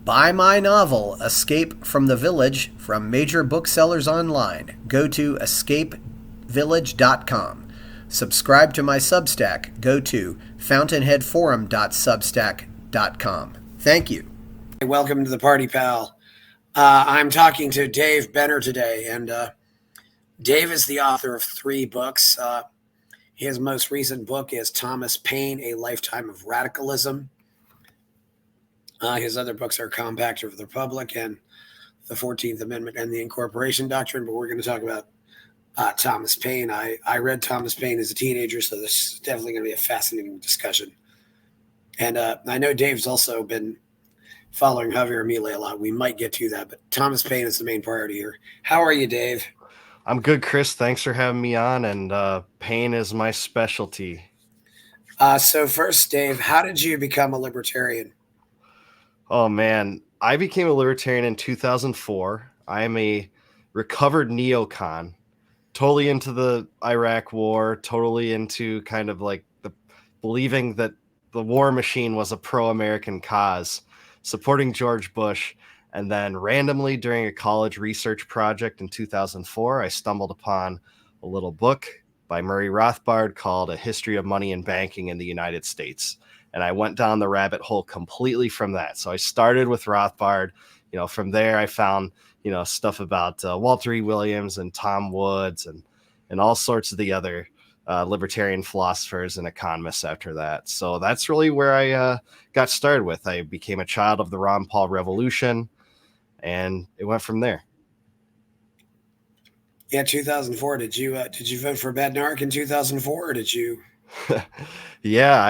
Buy my novel, Escape from the Village, from major booksellers online. Go to escapevillage.com. Subscribe to my Substack. Go to fountainheadforum.substack.com. Thank you. Welcome to the party, pal. I'm talking to Dave Benner today, and Dave is the author of 3 books. His most recent book is Thomas Paine, A Lifetime of Radicalism. His other books are Compact of the Republic and the 14th Amendment and the Incorporation Doctrine, but we're going to talk about Thomas Paine. I read Thomas Paine as a teenager, so this is definitely going to be a fascinating discussion. And I know Dave's also been following Javier Milei a lot. We might get to that, but Thomas Paine is the main priority here. How are you, Dave? I'm good, Chris. Thanks for having me on, and Paine is my specialty. So first, Dave, how did you become a libertarian? Oh, man. I became a libertarian in 2004. I am a recovered neocon, totally into the Iraq war, totally into kind of like the believing that the war machine was a pro-American cause, supporting George Bush. And then randomly during a college research project in 2004, I stumbled upon a little book by Murray Rothbard called A History of Money and Banking in the United States. And I went down the rabbit hole completely from that. So I started with Rothbard. From there I found, stuff about Walter E. Williams and Tom Woods and all sorts of the other libertarian philosophers and economists after that. So that's really where I got started with. I became a child of the Ron Paul Revolution, and it went from there. Yeah, 2004. Did you vote for Badnarik in 2004, or did you? Yeah,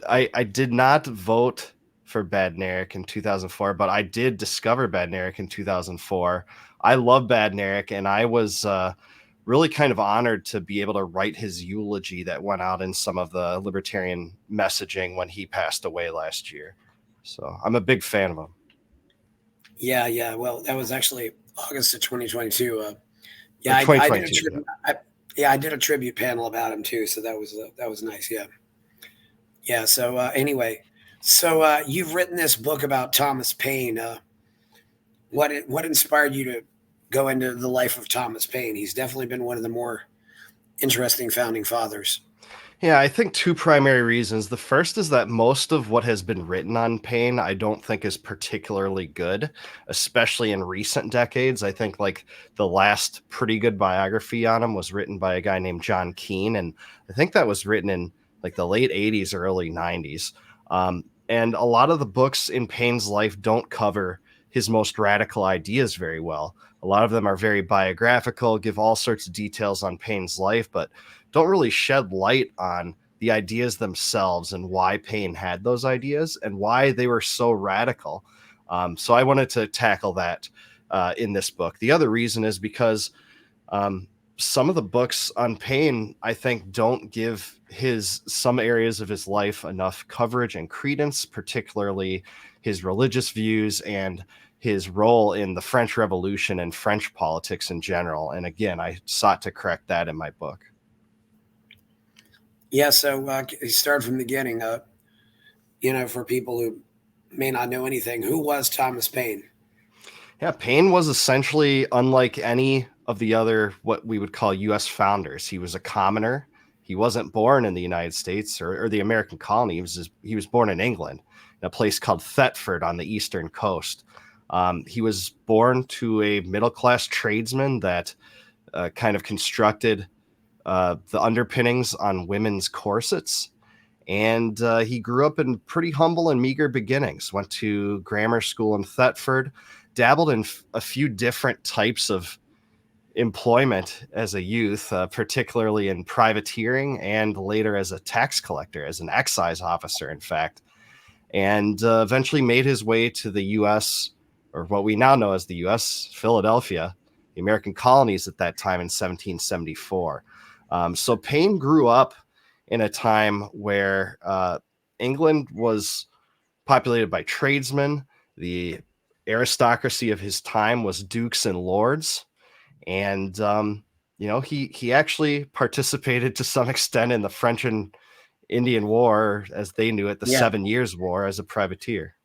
I did not vote for Badnarik in 2004, but I did discover Badnarik in 2004. I love Badnarik, and I was really kind of honored to be able to write his eulogy that went out in some of the libertarian messaging when he passed away last year. So I'm a big fan of him. Yeah. Well, that was actually August of 2022. I did a tribute panel about him too, so that was nice. Yeah. So anyway, you've written this book about Thomas Paine. What inspired you to go into the life of Thomas Paine? He's definitely been one of the more interesting founding fathers. Yeah, I think 2 primary reasons. The first is that most of what has been written on Paine, I don't think is particularly good, especially in recent decades. I think like the last pretty good biography on him was written by a guy named John Keane, and I think that was written in like the late 80s or early 90s. And a lot of the books in Paine's life don't cover his most radical ideas very well. A lot of them are very biographical, give all sorts of details on Paine's life, but don't really shed light on the ideas themselves and why Paine had those ideas and why they were so radical. So I wanted to tackle that in this book. The other reason is because some of the books on Paine, I think, don't give some areas of his life enough coverage and credence, particularly his religious views and his role in the French Revolution and French politics in general. And again, I sought to correct that in my book. Yeah, so start from the beginning. For people who may not know anything, who was Thomas Paine? Yeah, Paine was essentially unlike any of the other what we would call U.S. founders. He was a commoner. He wasn't born in the United States or the American colony. He was born in England, in a place called Thetford on the eastern coast. He was born to a middle-class tradesman that kind of constructed the underpinnings on women's corsets. And he grew up in pretty humble and meager beginnings, went to grammar school in Thetford, dabbled in a few different types of employment as a youth, particularly in privateering and later as a tax collector, as an excise officer, in fact, and eventually made his way to the U.S., or what we now know as the U.S., Philadelphia, the American colonies at that time in 1774. So Paine grew up in a time where England was populated by tradesmen. The aristocracy of his time was dukes and lords. And, he actually participated to some extent in the French and Indian War, as they knew it, the 7 Years' War, as a privateer.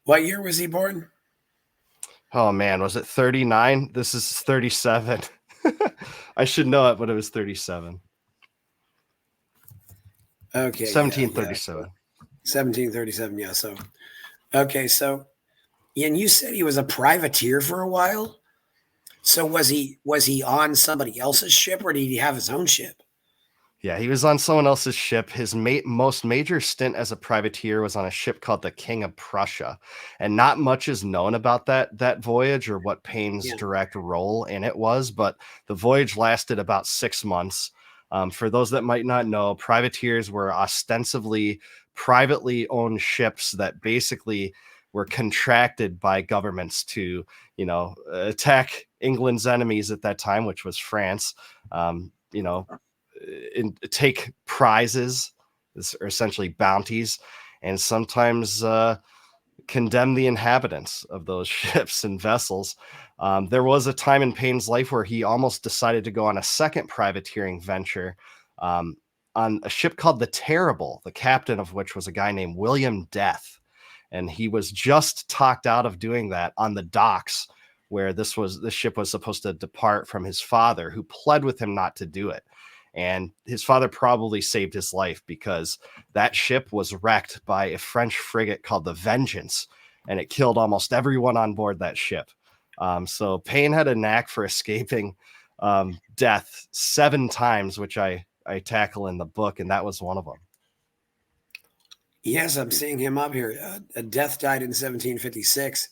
What year was he born? Oh man, was it 39? This is 37. I should know it, but it was 37. Okay, yeah. 1737. 1737. Yeah. So, okay. So, and you said he was a privateer for a while. So was he on somebody else's ship, or did he have his own ship? Yeah, he was on someone else's ship. His most major stint as a privateer was on a ship called the King of Prussia, and not much is known about that voyage or what Paine's Yeah. direct role in it was. But the voyage lasted about 6 months. For those that might not know, privateers were ostensibly privately owned ships that basically were contracted by governments to, attack England's enemies at that time, which was France. Take prizes, or essentially bounties, and sometimes condemn the inhabitants of those ships and vessels. There was a time in Paine's life where he almost decided to go on a second privateering venture um, on a ship called the Terrible, the captain of which was a guy named William Death. And he was just talked out of doing that on the docks where this ship was supposed to depart from his father, who pled with him not to do it. And his father probably saved his life because that ship was wrecked by a French frigate called the Vengeance, and it killed almost everyone on board that ship. So Paine had a knack for escaping death 7 times, which I tackle in the book, and that was one of them. Yes, I'm seeing him up here. Death died in 1756.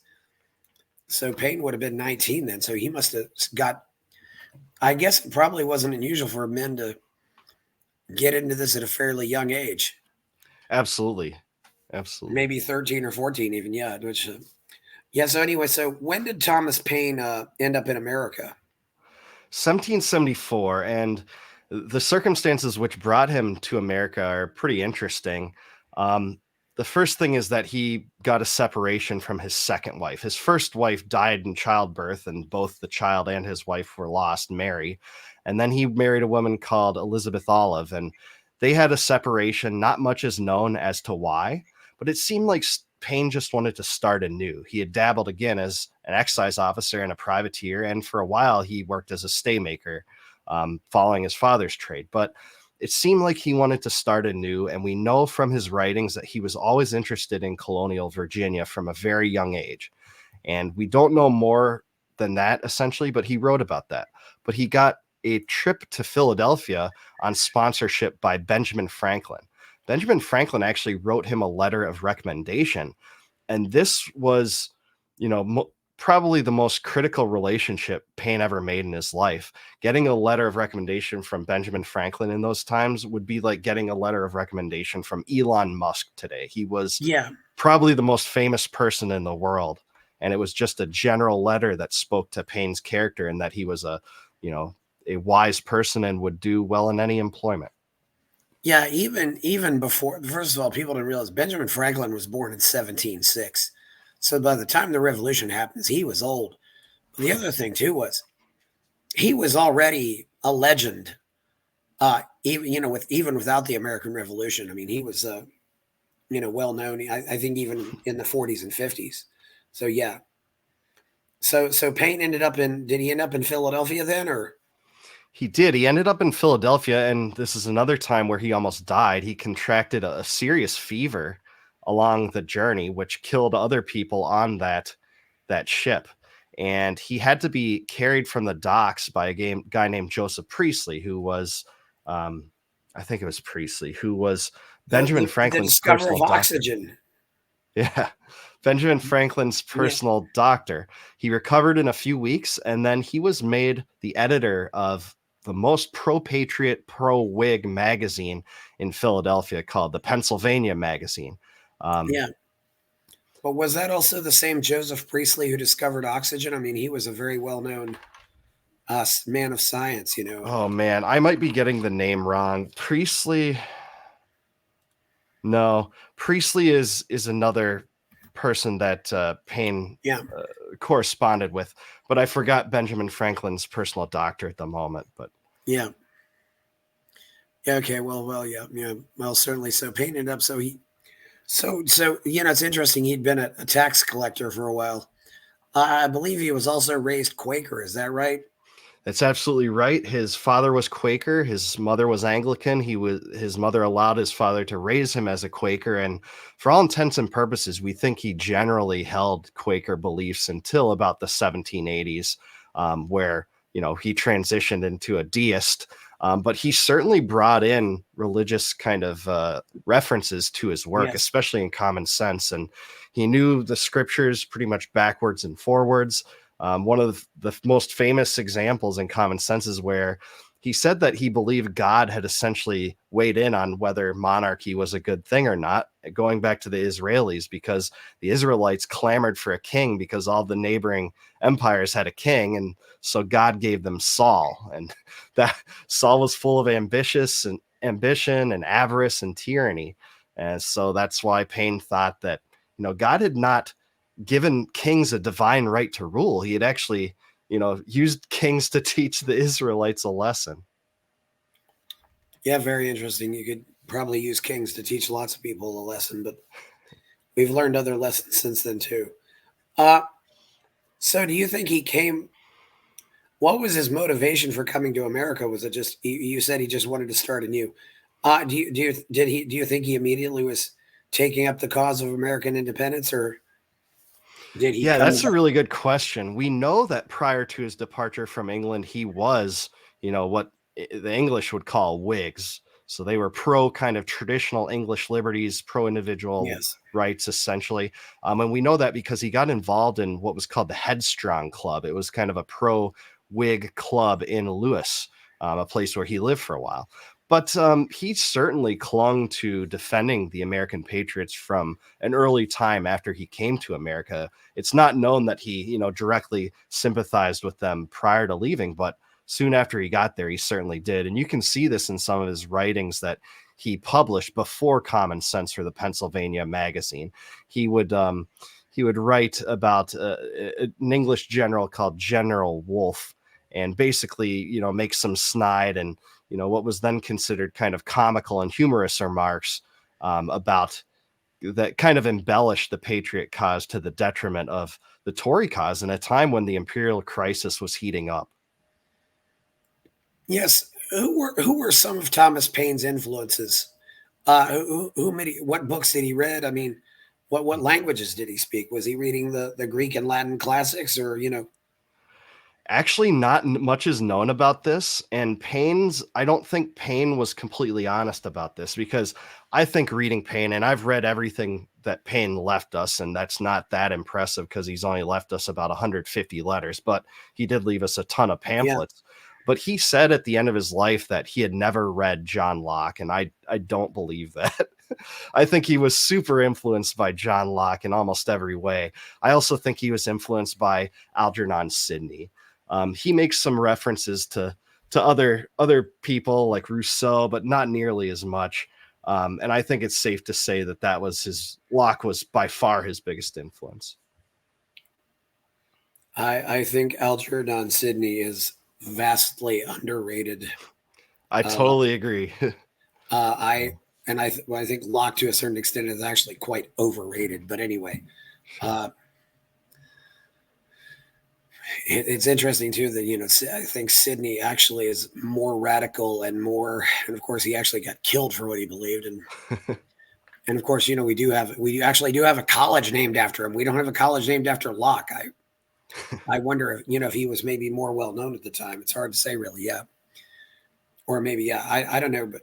So Paine would have been 19 then. So he must have got, I guess it probably wasn't unusual for men to get into this at a fairly young age. Absolutely. Maybe 13 or 14 even. Yeah. So anyway, so when did Thomas Paine end up in America? 1774, and the circumstances which brought him to America are pretty interesting. The first thing is that he got a separation from his second wife. His first wife died in childbirth, and both the child and his wife were lost, Mary. And then he married a woman called Elizabeth Olive, and they had a separation. Not much is known as to why, but it seemed like Paine just wanted to start anew. He had dabbled again as an excise officer and a privateer, and for a while he worked as a staymaker, following his father's trade. But it seemed like he wanted to start anew, and we know from his writings that he was always interested in colonial Virginia from a very young age. And we don't know more than that, essentially, but he wrote about that. But he got a trip to Philadelphia on sponsorship by Benjamin Franklin. Benjamin Franklin actually wrote him a letter of recommendation, and this was, probably the most critical relationship Paine ever made in his life. Getting a letter of recommendation from Benjamin Franklin in those times would be like getting a letter of recommendation from Elon Musk today. He was probably the most famous person in the world. And it was just a general letter that spoke to Paine's character and that he was a wise person and would do well in any employment. Yeah, even before, first of all, people don't realize Benjamin Franklin was born in 1706. So by the time the revolution happens, he was old. But the other thing too was he was already a legend. Even without the American Revolution. I mean, he was well known. I think even in the 40s and 50s. So yeah. So Paine did he end up in Philadelphia then, or? He did. He ended up in Philadelphia, and this is another time where he almost died. He contracted a serious fever along the journey, which killed other people on that ship. And he had to be carried from the docks by a guy named Joseph Priestley, who was, I think it was Priestley, who was Benjamin Franklin's personal doctor. Oxygen. Yeah. Benjamin Franklin's personal doctor. He recovered in a few weeks, and then he was made the editor of the most pro-patriot, pro-Whig magazine in Philadelphia called the Pennsylvania Magazine. But was that also the same Joseph Priestley who discovered oxygen? I mean, he was a very well-known man of science, Oh, man. I might be getting the name wrong. Priestley. No, Priestley is another person that Paine corresponded with, but I forgot Benjamin Franklin's personal doctor at the moment. But yeah, okay, well, yeah, well, certainly. So Paine ended up. So So it's interesting. He'd been a tax collector for a while. I believe he was also raised Quaker. Is that right? That's absolutely right. His father was Quaker. His mother was Anglican. His mother allowed his father to raise him as a Quaker, and for all intents and purposes, we think he generally held Quaker beliefs until about the 1780s, where he transitioned into a deist. But he certainly brought in religious kind of references to his work, Yes. especially in Common Sense, and he knew the scriptures pretty much backwards and forwards. One of the most famous examples in Common Sense is where he said that he believed God had essentially weighed in on whether monarchy was a good thing or not, going back to the Israelis, because the Israelites clamored for a king because all the neighboring empires had a king. And so God gave them Saul, and that Saul was full of ambition and avarice and tyranny. And so that's why Paine thought that, God had not given kings a divine right to rule. He had actually, used kings to teach the Israelites a lesson. Yeah, very interesting. You could probably use kings to teach lots of people a lesson, but we've learned other lessons since then too. Uh, so do you think he came? What was his motivation for coming to America? Was it just you said he just wanted to start anew? Do you think he immediately was taking up the cause of American independence, or did he Yeah, come that's a about? really good question. We know that prior to his departure from England, he was, what the English would call Whigs. So they were pro kind of traditional English liberties, pro individual Yes. rights, essentially. And we know that because he got involved in what was called the Headstrong Club. It was kind of a pro Whig club in Lewis, a place where he lived for a while. But he certainly clung to defending the American patriots from an early time after he came to America. It's not known that he, directly sympathized with them prior to leaving, but soon after he got there, he certainly did. And you can see this in some of his writings that he published before Common Sense for the Pennsylvania magazine. He would write about an English general called General Wolfe, and basically, make some snide and what was then considered kind of comical and humorous remarks about that kind of embellished the patriot cause to the detriment of the Tory cause in a time when the imperial crisis was heating up. Yes. Who were some of Thomas Paine's influences? What books did he read? I mean, what languages did he speak? Was he reading the Greek and Latin classics, or Actually, not much is known about this. And I don't think Paine was completely honest about this, because I think reading Paine, and I've read everything that Paine left us, and that's not that impressive because he's only left us about 150 letters, but he did leave us a ton of Yeah. pamphlets. But he said at the end of his life that he had never read John Locke, and I don't believe that. I think he was super influenced by John Locke in almost every way. I also think he was influenced by Algernon Sidney. He makes some references to other people like Rousseau, but not nearly as much. And I think it's safe to say that Locke was by far his biggest influence. I think Algernon Sidney is vastly underrated. I Uh, totally agree. I I think Locke to a certain extent is actually quite overrated. But anyway, uh, it's interesting too that I think Sidney actually is more radical and more, and of course he actually got killed for what he believed, and of course we actually do have a college named after him. We don't have a college named after Locke. I wonder if if he was maybe more well known at the time. It's hard to say really. Yeah, or maybe yeah. I don't know, but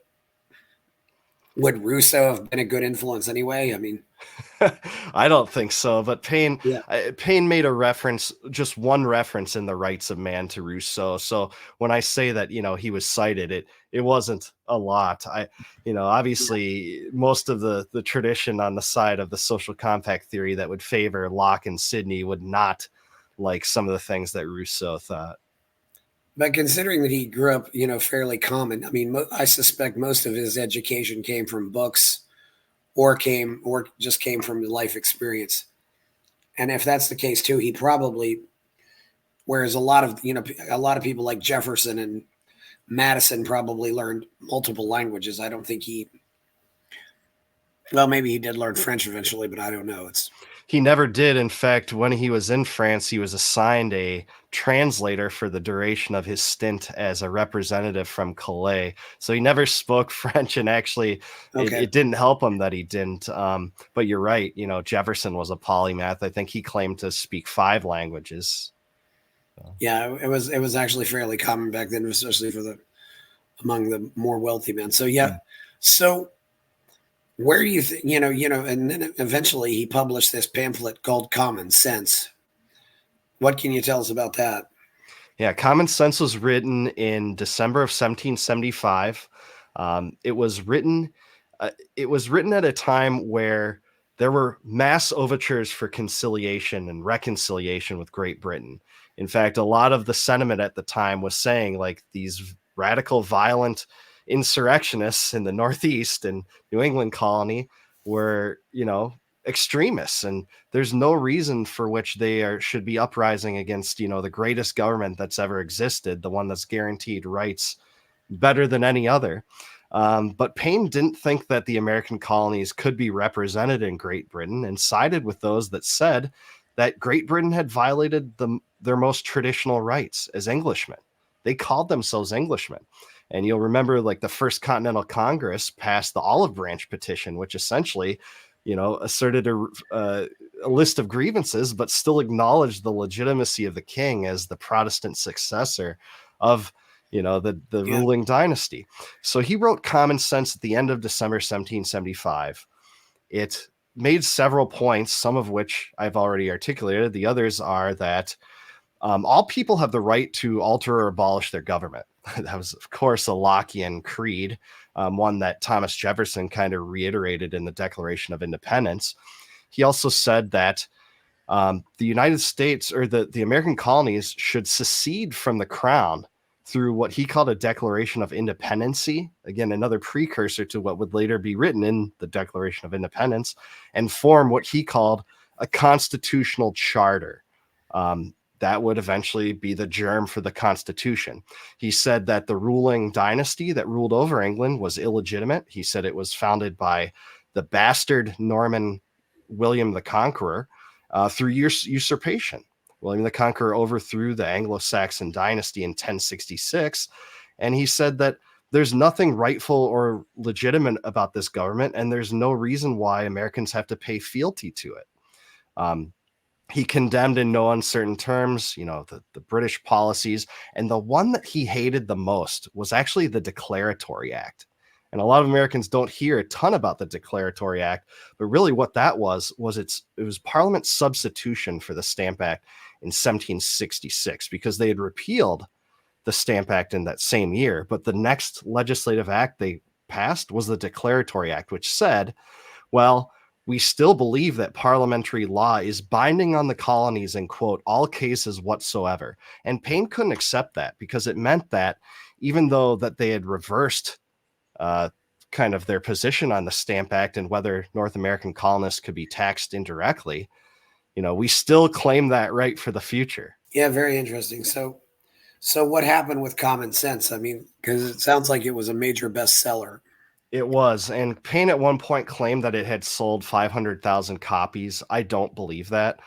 would Rousseau have been a good influence anyway? I mean, I don't think so, but yeah. Paine made a reference, just one reference in The Rights of Man to Rousseau. So when I say that, he was cited, it wasn't a lot. Obviously most of the tradition on the side of the social compact theory that would favor Locke and Sidney would not like some of the things that Rousseau thought. But considering that he grew up, fairly common, I mean, I suspect most of his education came from books, or just came from life experience. And if that's the case too, he probably, whereas a lot of people like Jefferson and Madison probably learned multiple languages. I don't think Well, maybe he did learn French eventually, but I don't know. He never did. In fact, when he was in France, he was assigned a translator for the duration of his stint as a representative from Calais. So he never spoke French, and actually, Okay. it didn't help him that he didn't. But you're right. Jefferson was a polymath. I think he claimed to speak 5 languages. Yeah, it was actually fairly common back then, especially among the more wealthy men. So yeah, so where do you think, and then eventually he published this pamphlet called Common Sense. What can you tell us about that? Yeah, Common Sense was written in December of 1775. It was written at a time where there were mass overtures for conciliation and reconciliation with Great Britain. In fact, a lot of the sentiment at the time was saying, like, these radical, violent insurrectionists in the Northeast and New England colony were, extremists, and there's no reason for which they should be uprising against, the greatest government that's ever existed, the one that's guaranteed rights better than any other. But Paine didn't think that the American colonies could be represented in Great Britain, and sided with those that said that Great Britain had violated their most traditional rights as Englishmen. They called themselves Englishmen. And you'll remember, like, the First Continental Congress passed the Olive Branch Petition, which essentially, asserted a list of grievances, but still acknowledged the legitimacy of the king as the Protestant successor of, the ruling dynasty. So he wrote Common Sense at the end of December 1775. It made several points, some of which I've already articulated. The others are that all people have the right to alter or abolish their government. That was, of course, a Lockean creed, one that Thomas Jefferson kind of reiterated in the Declaration of Independence. He also said that the United States, or the American colonies, should secede from the crown through what he called a Declaration of Independency, again, another precursor to what would later be written in the Declaration of Independence, and form what he called a constitutional charter. That would eventually be the germ for the Constitution. He said that the ruling dynasty that ruled over England was illegitimate. He said it was founded by the bastard Norman William the Conqueror through usurpation. William the Conqueror overthrew the Anglo-Saxon dynasty in 1066, and he said that there's nothing rightful or legitimate about this government, and there's no reason why Americans have to pay fealty to it. He condemned in no uncertain terms, the British policies. And the one that he hated the most was actually the Declaratory Act. And a lot of Americans don't hear a ton about the Declaratory Act, but really what that was it was Parliament's substitution for the Stamp Act in 1766, because they had repealed the Stamp Act in that same year. But the next legislative act they passed was the Declaratory Act, which said, well, we still believe that parliamentary law is binding on the colonies in, quote, all cases whatsoever. And Paine couldn't accept that, because it meant that even though that they had reversed kind of their position on the Stamp Act and whether North American colonists could be taxed indirectly, we still claim that right for the future. Yeah, very interesting. So what happened with Common Sense? I mean, because it sounds like it was a major bestseller. It was. And Paine at one point claimed that it had sold 500,000 copies. I don't believe that.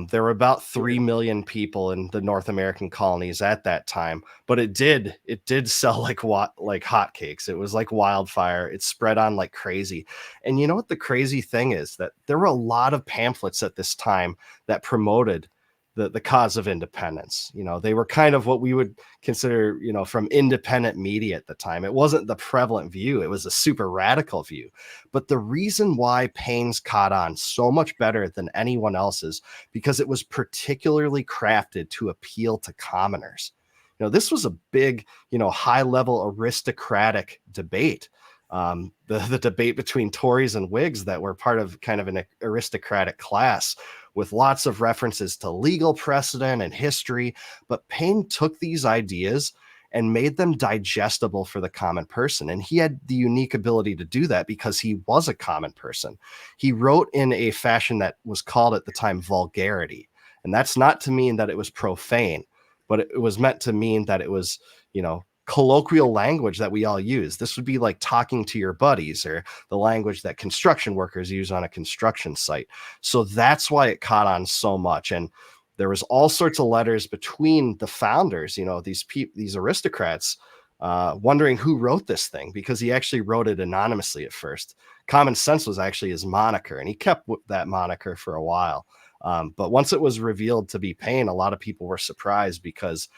There were about 3 million people in the North American colonies at that time, but it did sell like hotcakes. It was like wildfire. It spread on like crazy. And you know what the crazy thing is? That there were a lot of pamphlets at this time that promoted the cause of independence. They were kind of what we would consider, from independent media at the time. It wasn't the prevalent view. It was a super radical view. But the reason why Paine's caught on so much better than anyone else's, because it was particularly crafted to appeal to commoners. This was a big, high level aristocratic debate. The debate between Tories and Whigs that were part of kind of an aristocratic class, with lots of references to legal precedent and history. But Paine took these ideas and made them digestible for the common person. And he had the unique ability to do that because he was a common person. He wrote in a fashion that was called at the time vulgarity. And that's not to mean that it was profane, but it was meant to mean that it was, colloquial language that we all use. This would be like talking to your buddies, or the language that construction workers use on a construction site. So that's why it caught on so much. And there was all sorts of letters between the founders, these aristocrats, wondering who wrote this thing, because he actually wrote it anonymously at first. Common Sense was actually his moniker, and he kept that moniker for a while. But once it was revealed to be Paine, a lot of people were surprised, because,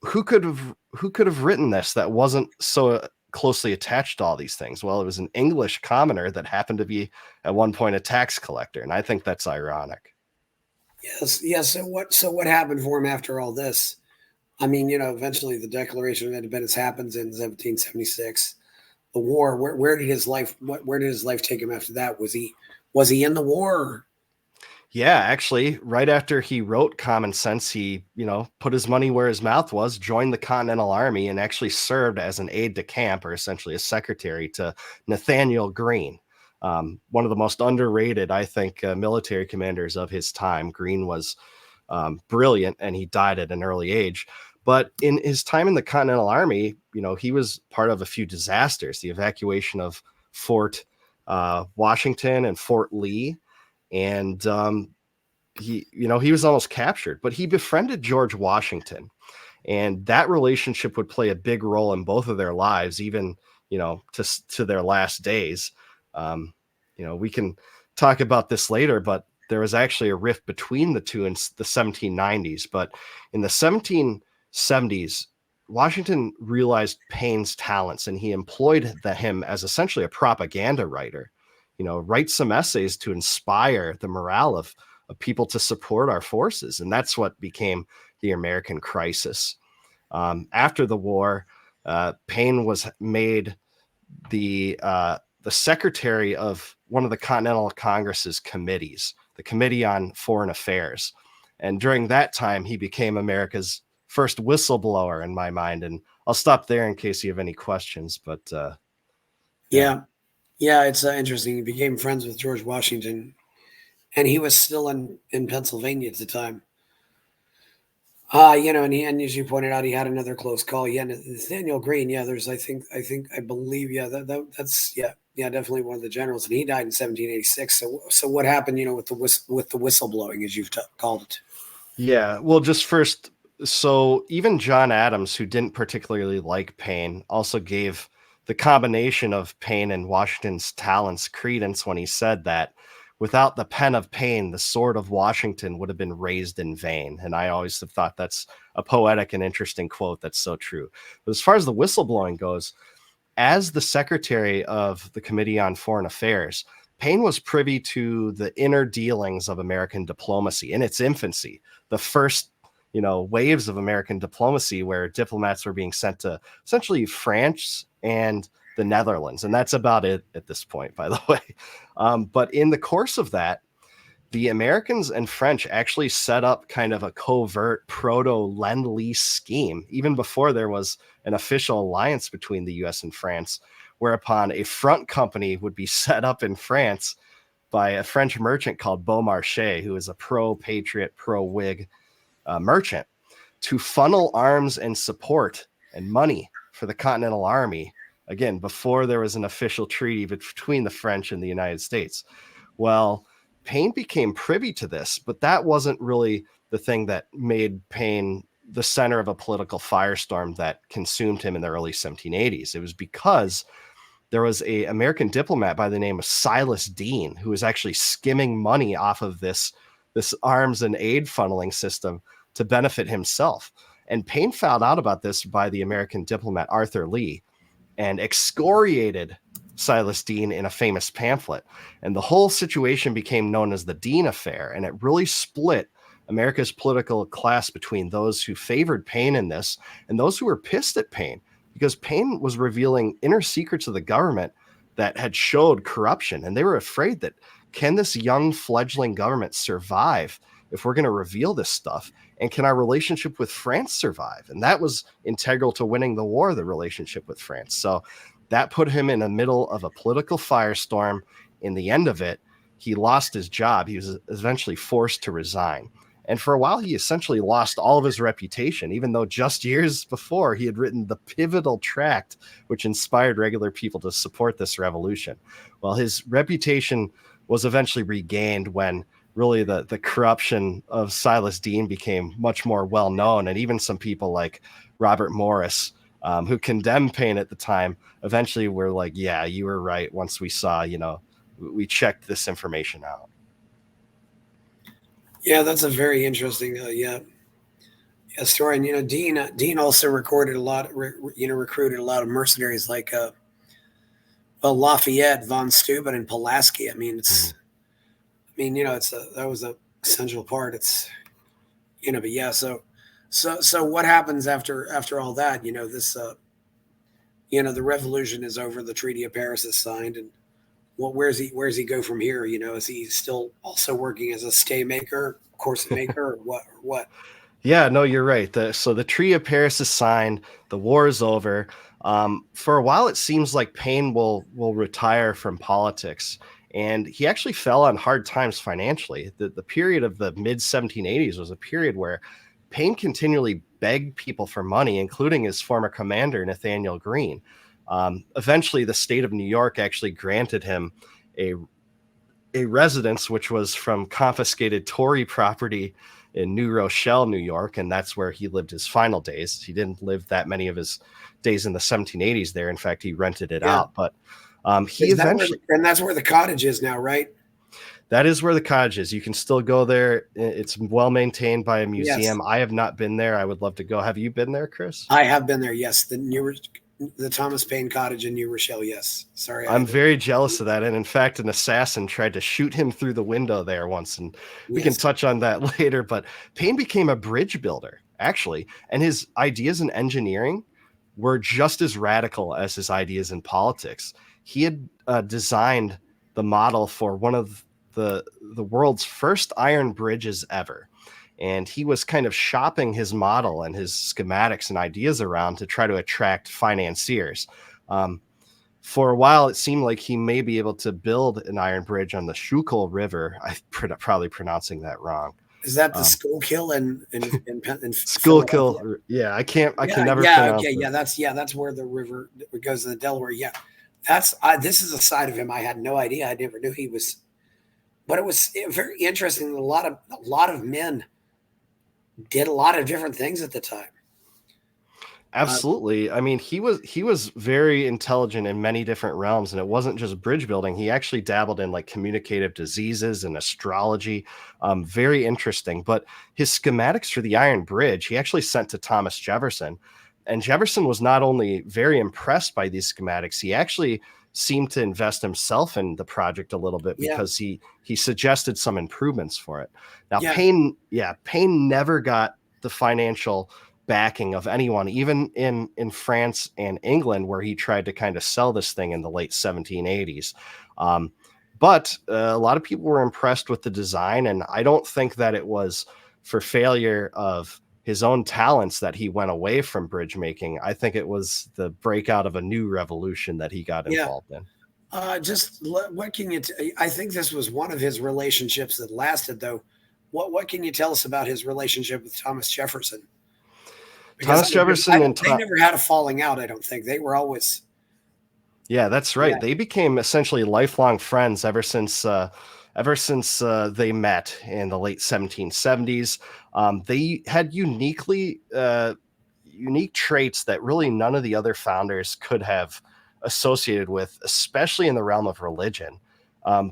who could have written this that wasn't so closely attached to all these things? Well, it was an English commoner that happened to be at one point a tax collector, and I think that's ironic. Yes. So what happened for him after all this? I mean, eventually the Declaration of Independence happens in 1776. The war, where did his life take him after that? Was he in the war? Yeah, actually, right after he wrote Common Sense, he, put his money where his mouth was, joined the Continental Army, and actually served as an aide de camp, or essentially a secretary to Nathaniel Greene. One of the most underrated, I think, military commanders of his time. Greene was brilliant, and he died at an early age. But in his time in the Continental Army, he was part of a few disasters: the evacuation of Fort Washington and Fort Lee. And he was almost captured, but he befriended George Washington, and that relationship would play a big role in both of their lives, even, to their last days. We can talk about this later, but there was actually a rift between the two in the 1790s. But in the 1770s, Washington realized Paine's talents, and he employed him as essentially a propaganda writer. Write some essays to inspire the morale of people to support our forces. And that's what became the American crisis. After the war, Paine was made the secretary of one of the Continental Congress's committees, the Committee on Foreign Affairs. And during that time, he became America's first whistleblower, in my mind. And I'll stop there in case you have any questions. But Yeah, it's interesting. He became friends with George Washington, and he was still in Pennsylvania at the time. And as you pointed out, he had another close call. Yeah, Nathaniel Greene. Yeah, I believe. Yeah, that's definitely one of the generals, and he died in 1786. So what happened? With the whistleblowing, as you've called it. Yeah, well, just first, so even John Adams, who didn't particularly like Paine, also gave the combination of Paine and Washington's talents credence when he said that without the pen of Paine, the sword of Washington would have been raised in vain. And I always have thought that's a poetic and interesting quote. That's so true. But as far as the whistleblowing goes, as the secretary of the Committee on Foreign Affairs, Paine was privy to the inner dealings of American diplomacy in its infancy. The first waves of American diplomacy, where diplomats were being sent to essentially France and the Netherlands. And that's about it at this point, by the way. But in the course of that, the Americans and French actually set up kind of a covert proto-Lend-Lease scheme, even before there was an official alliance between the US and France, whereupon a front company would be set up in France by a French merchant called Beaumarchais, who is a pro-patriot, pro-Whig merchant, to funnel arms and support and money for the Continental Army, again, before there was an official treaty between the French and the United States. Well, Paine became privy to this, but that wasn't really the thing that made Paine the center of a political firestorm that consumed him in the early 1780s. It was because there was an American diplomat by the name of Silas Deane, who was actually skimming money off of this arms and aid funneling system to benefit himself. And Paine found out about this by the American diplomat Arthur Lee and excoriated Silas Deane in a famous pamphlet. And the whole situation became known as the Deane Affair. And it really split America's political class between those who favored Paine in this and those who were pissed at Paine, because Paine was revealing inner secrets of the government that had showed corruption. And they were afraid that, can this young fledgling government survive if we're going to reveal this stuff? And can our relationship with France survive? And that was integral to winning the war, the relationship with France. So that put him in the middle of a political firestorm. In the end of it, he lost his job. He was eventually forced to resign. And for a while, he essentially lost all of his reputation, even though just years before he had written the pivotal tract which inspired regular people to support this revolution. Well, his reputation was eventually regained when really the corruption of Silas Deane became much more well known. And even some people like Robert Morris, who condemned Paine at the time, eventually were like, yeah, you were right. Once we saw, we checked this information out. Yeah, that's a very interesting, story. And Dean also recruited a lot of mercenaries like Lafayette, von Steuben, and Pulaski. I mean, that was a essential part. But yeah, so what happens after all that? The revolution is over. The Treaty of Paris is signed, and where's he go from here? Is he still also working as a stay maker, corset maker, or what? Yeah, no, you're right. So the Treaty of Paris is signed. The war is over. For a while, it seems like Paine will retire from politics, and he actually fell on hard times financially. The period of the mid 1780s was a period where Paine continually begged people for money, including his former commander, Nathaniel Greene. Eventually, the state of New York actually granted him a residence, which was from confiscated Tory property in New Rochelle, New York, and that's where he lived his final days. He didn't live that many of his days in the 1780s there. In fact, he rented it out. But and that's where the cottage is now, right? That is where the cottage is. You can still go there. It's well maintained by a museum. Yes. I have not been there. I would love to go. Have you been there, Chris? I have been there. Yes, the Thomas Paine cottage in New Rochelle. Yes. Sorry. I'm very jealous of that. And in fact, an assassin tried to shoot him through the window there once. And we can touch on that later. But Paine became a bridge builder, actually. And his ideas in engineering were just as radical as his ideas in politics. He had designed the model for one of the world's first iron bridges ever. And he was kind of shopping his model and his schematics and ideas around to try to attract financiers. For a while, it seemed like he may be able to build an iron bridge on the Schuylkill River. I'm probably pronouncing that wrong. Is that the Schuylkill in Schuylkill? Yeah, I can never pronounce it. That's where the river goes to the Delaware. Yeah, this is a side of him I had no idea. I never knew he was, but it was very interesting. A lot of men did a lot of different things at the time. Absolutely. I mean, he was very intelligent in many different realms, and it wasn't just bridge building. He actually dabbled in like communicative diseases and astrology. Very interesting. But his schematics for the iron bridge, he actually sent to Thomas Jefferson. And Jefferson was not only very impressed by these schematics, he actually seemed to invest himself in the project a little bit because he suggested some improvements for it. Now, Paine never got the financial backing of anyone, even in France and England, where he tried to kind of sell this thing in the late 1780s. But a lot of people were impressed with the design, and I don't think that it was for failure of his own talents that he went away from bridge making. I think it was the breakout of a new revolution that he got involved in. What can you? I think this was one of his relationships that lasted, though. What can you tell us about his relationship with Thomas Jefferson? Because they never had a falling out. I don't think they were always. Yeah, that's right. Yeah. They became essentially lifelong friends ever since they met in the late 1770s. They had unique traits that really none of the other founders could have associated with, especially in the realm of religion.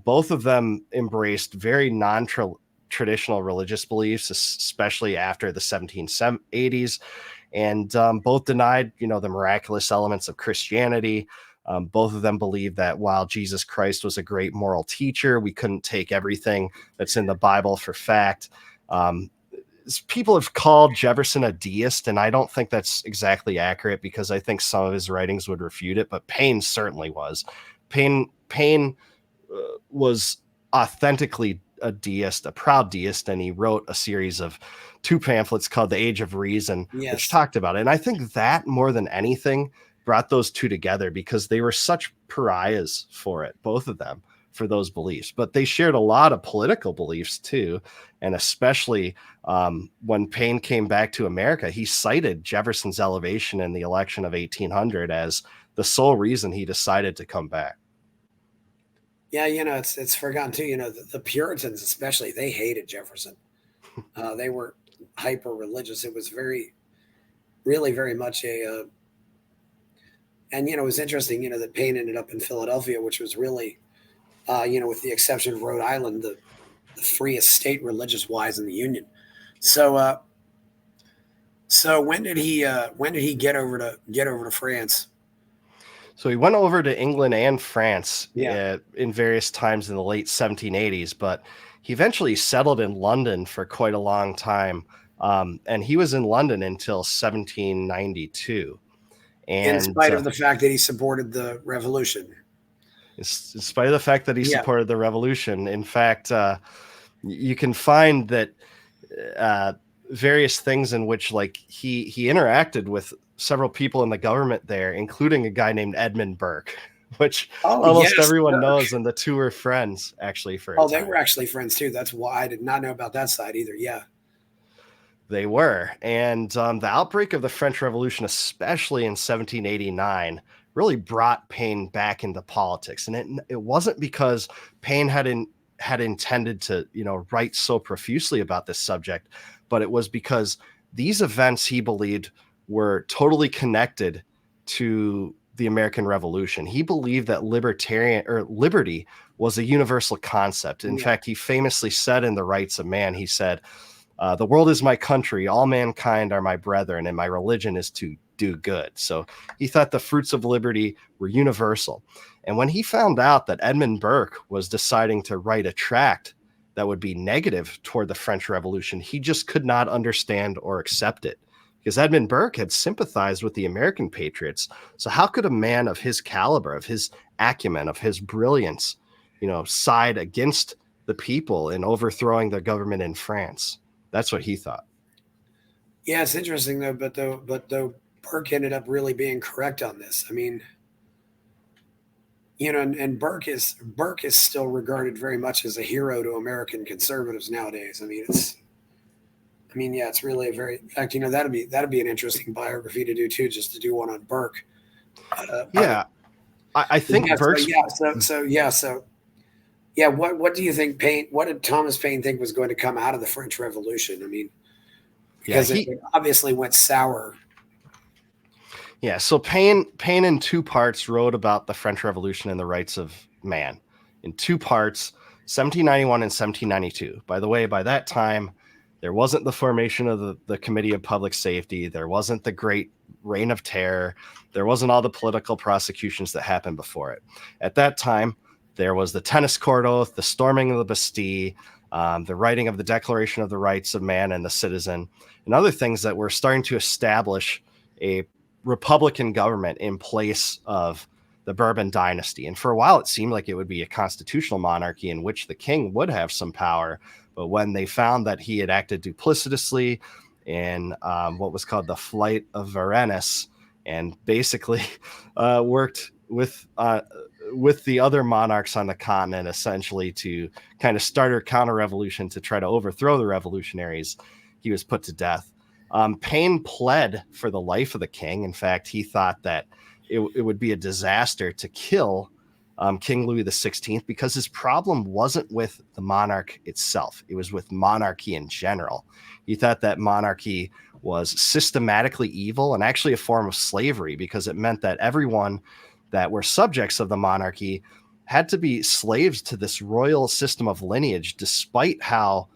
Both of them embraced very non-traditional religious beliefs, especially after the 1780s, and both denied, the miraculous elements of Christianity. Both of them believed that while Jesus Christ was a great moral teacher, we couldn't take everything that's in the Bible for fact. People have called Jefferson a deist, and I don't think that's exactly accurate because I think some of his writings would refute it, but Paine certainly was. Paine was authentically a deist, a proud deist, and he wrote a series of 2 pamphlets called The Age of Reason, which talked about it. And I think that more than anything brought those two together because they were such pariahs for it, both of them. for those beliefs, but they shared a lot of political beliefs too. And especially when Paine came back to America, he cited Jefferson's elevation in the election of 1800 as the sole reason he decided to come back. Yeah, it's forgotten too. The Puritans, especially, they hated Jefferson. They were hyper religious. It was really very much and it was interesting, that Paine ended up in Philadelphia, which was really, with the exception of Rhode Island, the freest state religious wise in the Union. So, so when did he get over to France? So he went over to England and France Yeah. in various times in the late 1780s, but he eventually settled in London for quite a long time. And he was in London until 1792. And in spite of the fact that he supported the revolution. In spite of the fact that he supported the revolution. In fact, you can find that various things in which he interacted with several people in the government there, including a guy named Edmund Burke, which almost everyone knows, and the two were friends actually for a time. They were actually friends too. That's why I did not know about that side either. Yeah. They were. And the outbreak of the French Revolution, especially in 1789, really brought Paine back into politics. And it wasn't because Paine had intended to, write so profusely about this subject, but it was because these events, he believed, were totally connected to the American Revolution. He believed that liberty was a universal concept. In fact, he famously said in The Rights of Man, he said, "The world is my country, all mankind are my brethren, and my religion is to do good." So he thought the fruits of liberty were universal. And when he found out that Edmund Burke was deciding to write a tract that would be negative toward the French Revolution, he just could not understand or accept it, because Edmund Burke had sympathized with the American patriots. So how could a man of his caliber, of his acumen, of his brilliance, side against the people in overthrowing the government in France? That's what he thought. Yeah, it's interesting though, but though Burke ended up really being correct on this. I mean, and Burke is still regarded very much as a hero to American conservatives nowadays. I mean, it's really a very, in fact, that'd be an interesting biography to do too, just to do one on Burke. I think Burke's. What do you think Paine? What did Thomas Paine think was going to come out of the French Revolution? I mean, because it obviously went sour. Yeah, so Paine in two parts wrote about the French Revolution and the rights of man. In two parts, 1791 and 1792. By the way, by that time, there wasn't the formation of the Committee of Public Safety. There wasn't the Great Reign of Terror. There wasn't all the political prosecutions that happened before it. At that time, there was the Tennis Court Oath, the storming of the Bastille, the writing of the Declaration of the Rights of Man and the Citizen, and other things that were starting to establish a Republican government in place of the Bourbon dynasty. And for a while, it seemed like it would be a constitutional monarchy in which the king would have some power. But when they found that he had acted duplicitously in what was called the Flight of Varennes, and basically worked with the other monarchs on the continent, essentially to kind of start a counter-revolution to try to overthrow the revolutionaries, he was put to death. Paine pled for the life of the king. In fact, he thought that it would be a disaster to kill King Louis XVI, because his problem wasn't with the monarch itself. It was with monarchy in general. He thought that monarchy was systematically evil and actually a form of slavery, because it meant that everyone that were subjects of the monarchy had to be slaves to this royal system of lineage, despite how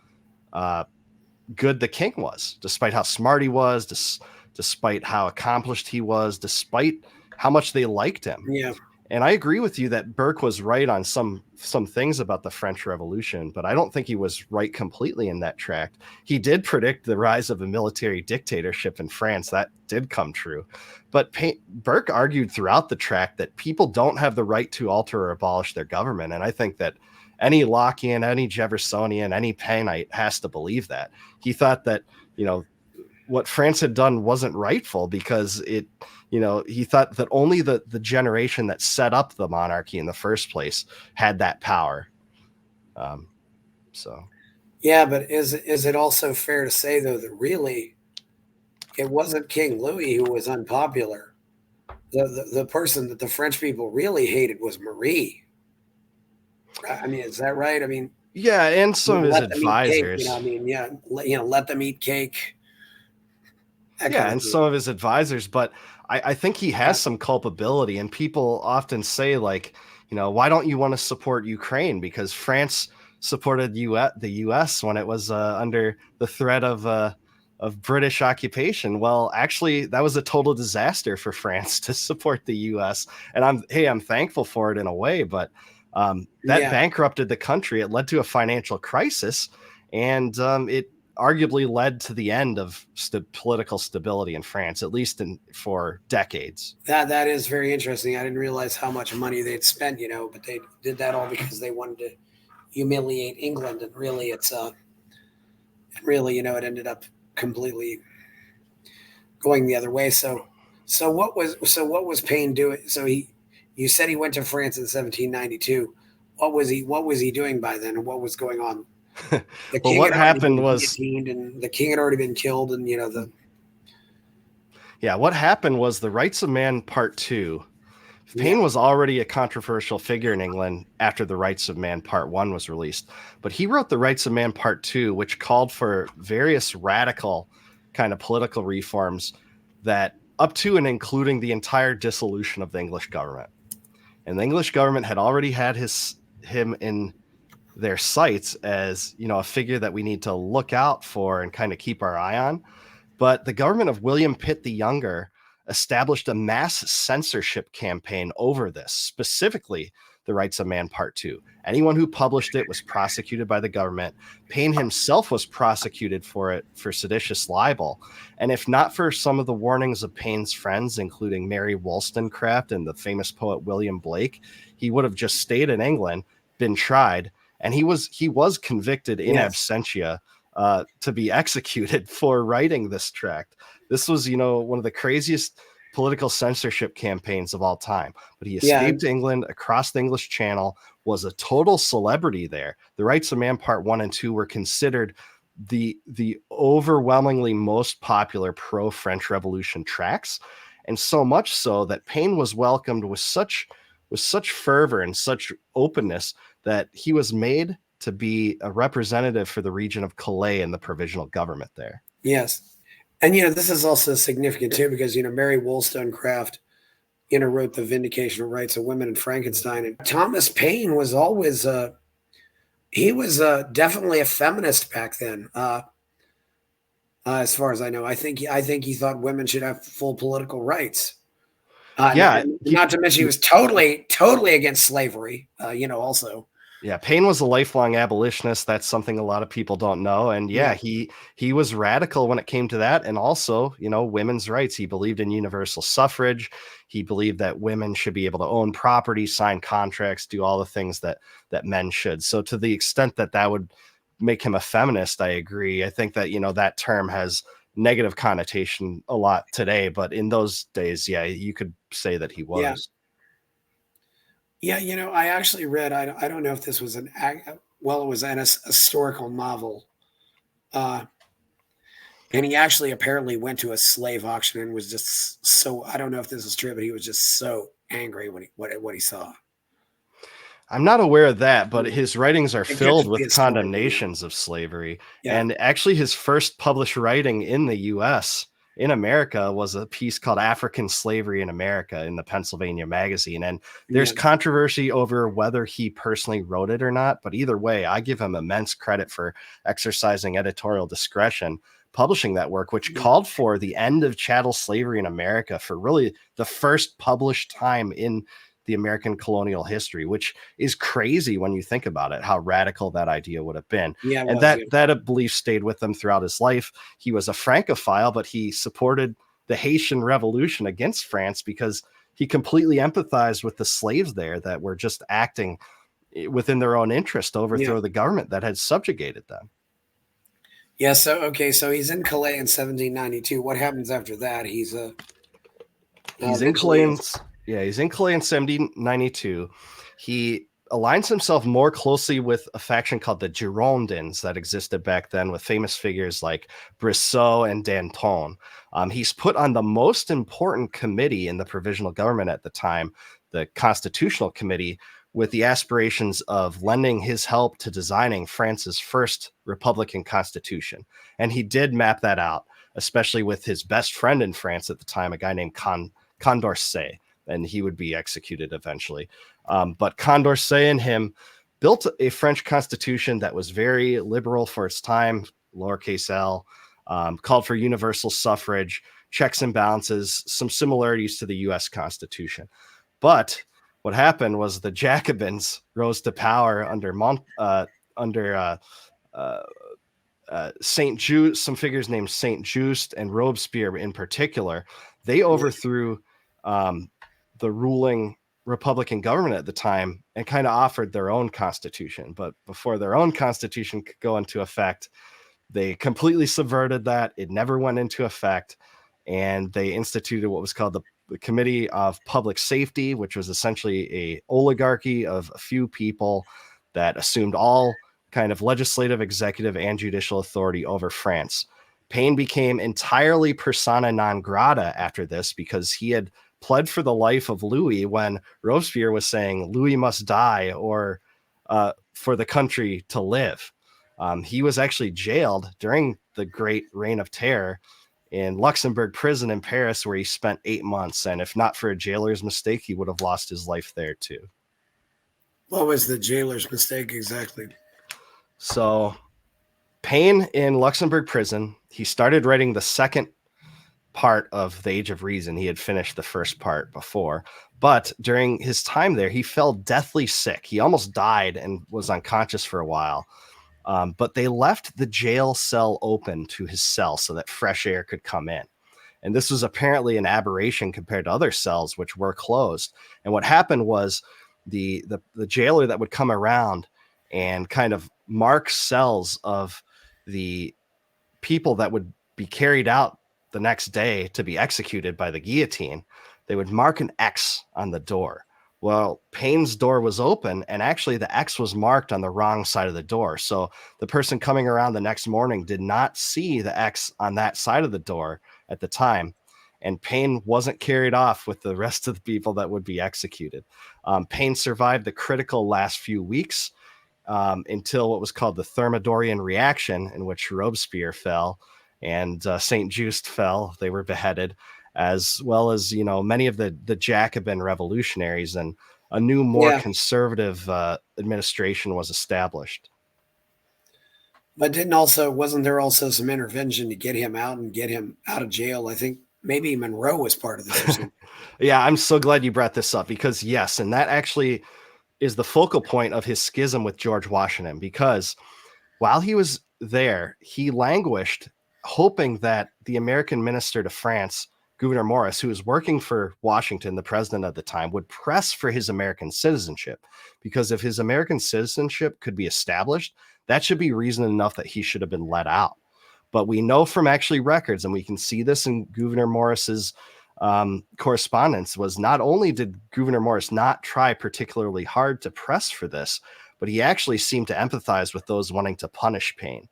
good the king was, despite how smart he was, despite how accomplished he was, despite how much they liked him. Yeah. And I agree with you that Burke was right on some things about the French Revolution, but I don't think he was right completely in that tract. He did predict the rise of a military dictatorship in France. That did come true. But Burke argued throughout the tract that people don't have the right to alter or abolish their government. And I think that any Lockean, any Jeffersonian, any Paineite has to believe that. He thought that, what France had done wasn't rightful, because it, he thought that only the generation that set up the monarchy in the first place had that power. So. Yeah, but is it also fair to say, though, that really it wasn't King Louis who was unpopular? The person that the French people really hated was Marie. I mean, is that right? I mean, yeah, and some of his let them eat cake. advisors. I mean, yeah, let them eat cake. Yeah, and some of his advisors, but I think he has some culpability, and people often say, like, why don't you want to support Ukraine? Because France supported the U.S. when it was under the threat of British occupation. Well, actually, that was a total disaster for France to support the U.S. And I'm thankful for it in a way, but that bankrupted the country. It led to a financial crisis, and it arguably led to the end of political stability in France, at least for decades. That is very interesting. I didn't realize how much money they'd spent, but they did that all because they wanted to humiliate England, and really it ended up completely going the other way. So what was Paine doing? So you said he went to France in 1792. What was he doing by then, and what was going on? Well, what happened was, and the king had already been killed, and what happened was the Rights of Man Part 2. Paine was already a controversial figure in England after the Rights of Man Part 1 was released, but he wrote the Rights of Man Part 2, which called for various radical kind of political reforms that up to and including the entire dissolution of the English government. And the English government had already had him in their sights as, a figure that we need to look out for and kind of keep our eye on. But the government of William Pitt the Younger established a mass censorship campaign over this, specifically the Rights of Man Part 2. Anyone who published it was prosecuted by the government. Paine himself was prosecuted for seditious libel. And if not for some of the warnings of Paine's friends, including Mary Wollstonecraft and the famous poet William Blake, he would have just stayed in England, been tried, and he was convicted in absentia to be executed for writing this tract. This was, one of the craziest political censorship campaigns of all time. But he escaped to England across the English Channel, was a total celebrity there. The Rights of Man Part 1 and 2 were considered the overwhelmingly most popular pro-French Revolution tracts, and so much so that Paine was welcomed with such fervor and such openness that he was made to be a representative for the region of Calais in the provisional government there. Yes. And, this is also significant too, because, Mary Wollstonecraft, wrote The Vindication of Rights of Women and Frankenstein. And Thomas Paine was always, he was definitely a feminist back then. As far as I know, I think he thought women should have full political rights. Not to mention he was totally against slavery, also. Yeah, Paine was a lifelong abolitionist. That's something a lot of people don't know. And he was radical when it came to that. And also, women's rights. He believed in universal suffrage. He believed that women should be able to own property, sign contracts, do all the things that men should. So to the extent that would make him a feminist, I agree. I think that, that term has negative connotation a lot today, but in those days, you could say that he was. Yeah, I actually read, I don't know if this was it was an historical novel. And he actually apparently went to a slave auction and was just so, I don't know if this is true, but he was just so angry when what he saw. I'm not aware of that, but his writings are filled with condemnations of slavery. Yeah. And actually his first published writing in the U.S., in America, was a piece called African Slavery in America in the Pennsylvania Magazine. And there's controversy over whether he personally wrote it or not. But either way, I give him immense credit for exercising editorial discretion, publishing that work, which called for the end of chattel slavery in America for really the first published time in the American colonial history, which is crazy when you think about it, how radical that idea would have been. Yeah, and that belief stayed with him throughout his life. He was a Francophile, but he supported the Haitian Revolution against France because he completely empathized with the slaves there that were just acting within their own interest to overthrow the government that had subjugated them. Yeah. So he's in Calais in 1792. What happens after that? He's He's in eventually. Calais. He's in Calais in 1792. He aligns himself more closely with a faction called the Girondins that existed back then, with famous figures like Brissot and Danton. He's put on the most important committee in the provisional government at the time, the Constitutional Committee, with the aspirations of lending his help to designing France's first republican constitution. And he did map that out, especially with his best friend in France at the time, a guy named Condorcet, and he would be executed eventually. But Condorcet and him built a French constitution that was very liberal for its time, lowercase l, called for universal suffrage, checks and balances, some similarities to the U.S. Constitution. But what happened was the Jacobins rose to power under Saint Just, some figures named Saint Just and Robespierre in particular. They overthrew the ruling Republican government at the time and kind of offered their own constitution. But before their own constitution could go into effect, they completely subverted that. It never went into effect. And they instituted what was called the Committee of Public Safety, which was essentially a oligarchy of a few people that assumed all kind of legislative, executive, and judicial authority over France. Paine became entirely persona non grata after this because he had pled for the life of Louis when Robespierre was saying Louis must die or for the country to live. He was actually jailed during the Great Reign of Terror in Luxembourg prison in Paris, where he spent 8 months. And if not for a jailer's mistake, he would have lost his life there too. What was the jailer's mistake exactly? So Paine in Luxembourg prison, he started writing the second part of The Age of Reason. He had finished the first part before, but during his time there, he fell deathly sick. He almost died and was unconscious for a while. But they left the jail cell open to his cell so that fresh air could come in. And this was apparently an aberration compared to other cells, which were closed. And what happened was the jailer that would come around and kind of mark cells of the people that would be carried out the next day to be executed by the guillotine, they would mark an X on the door. Well, Paine's door was open, and actually the X was marked on the wrong side of the door. So the person coming around the next morning did not see the X on that side of the door at the time. And Paine wasn't carried off with the rest of the people that would be executed. Paine survived the critical last few weeks until what was called the Thermidorian reaction, in which Robespierre fell and Saint Just fell. They were beheaded, as well as, many of the Jacobin revolutionaries, and a new, more conservative administration was established. But wasn't there also some intervention to get him out and get him out of jail? I think maybe Monroe was part of this or something. Yeah, I'm so glad you brought this up, because yes, and that actually is the focal point of his schism with George Washington, because while he was there, he languished, hoping that the American minister to France, Gouverneur Morris, who was working for Washington, the president at the time, would press for his American citizenship, because if his American citizenship could be established, that should be reason enough that he should have been let out. But we know from actually records, and we can see this in Gouverneur Morris's correspondence, was not only did Gouverneur Morris not try particularly hard to press for this, but he actually seemed to empathize with those wanting to punish Paine.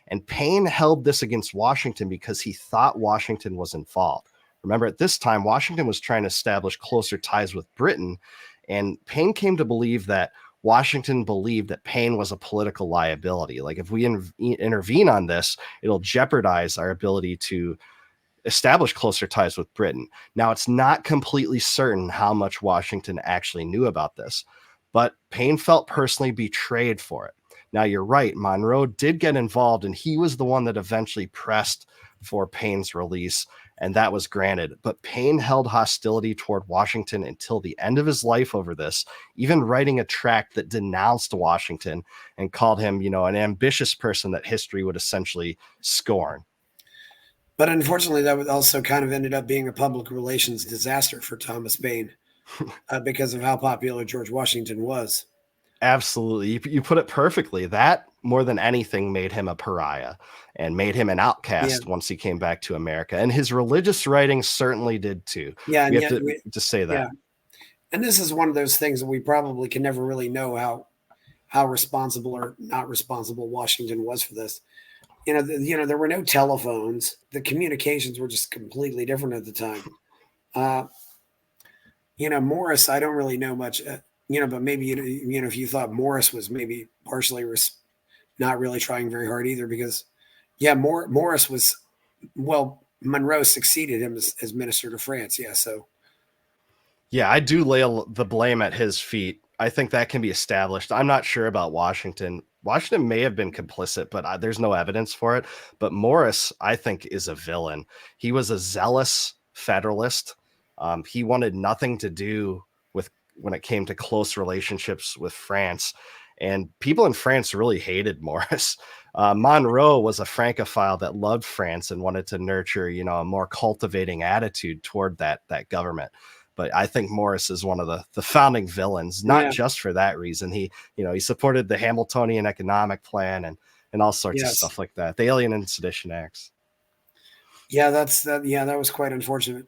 And Paine held this against Washington because he thought Washington was involved. Remember, at this time, Washington was trying to establish closer ties with Britain, and Paine came to believe that Washington believed that Paine was a political liability. Like, if we intervene on this, it'll jeopardize our ability to establish closer ties with Britain. Now, it's not completely certain how much Washington actually knew about this, but Paine felt personally betrayed for it. Now, you're right, Monroe did get involved, and he was the one that eventually pressed for Paine's release, and that was granted. But Paine held hostility toward Washington until the end of his life over this, even writing a tract that denounced Washington and called him, an ambitious person that history would essentially scorn. But unfortunately, that also kind of ended up being a public relations disaster for Thomas Paine because of how popular George Washington was. Absolutely. You put it perfectly. That more than anything made him a pariah and made him an Yeah, outcast once he came back to America. And his religious writings certainly did too. yeah, We and have yet, to say yeah. that. And this is one of those things that we probably can never really know how responsible or not responsible Washington was for this. There were no telephones. The communications were just completely different at the time. Uh, Morris, I don't really know much. But maybe if you thought Morris was maybe partially not really trying very hard either, because yeah, Morris was Monroe succeeded him as minister to France. Yeah, so Yeah, I do lay the blame at his feet. I think that can be established. I'm not sure about Washington. Washington may have been complicit, but there's no evidence for it. But Morris, I think, is a villain. He was a zealous Federalist. He wanted nothing to do with when it came to close relationships with France. And people in France really hated Morris. Monroe was a Francophile that loved France and wanted to nurture, a more cultivating attitude toward that government. But I think Morris is one of the founding villains, not yeah, just for that reason. He supported the Hamiltonian economic plan and all sorts of yes, stuff like that. The Alien and Sedition Acts. yeah, that was quite unfortunate.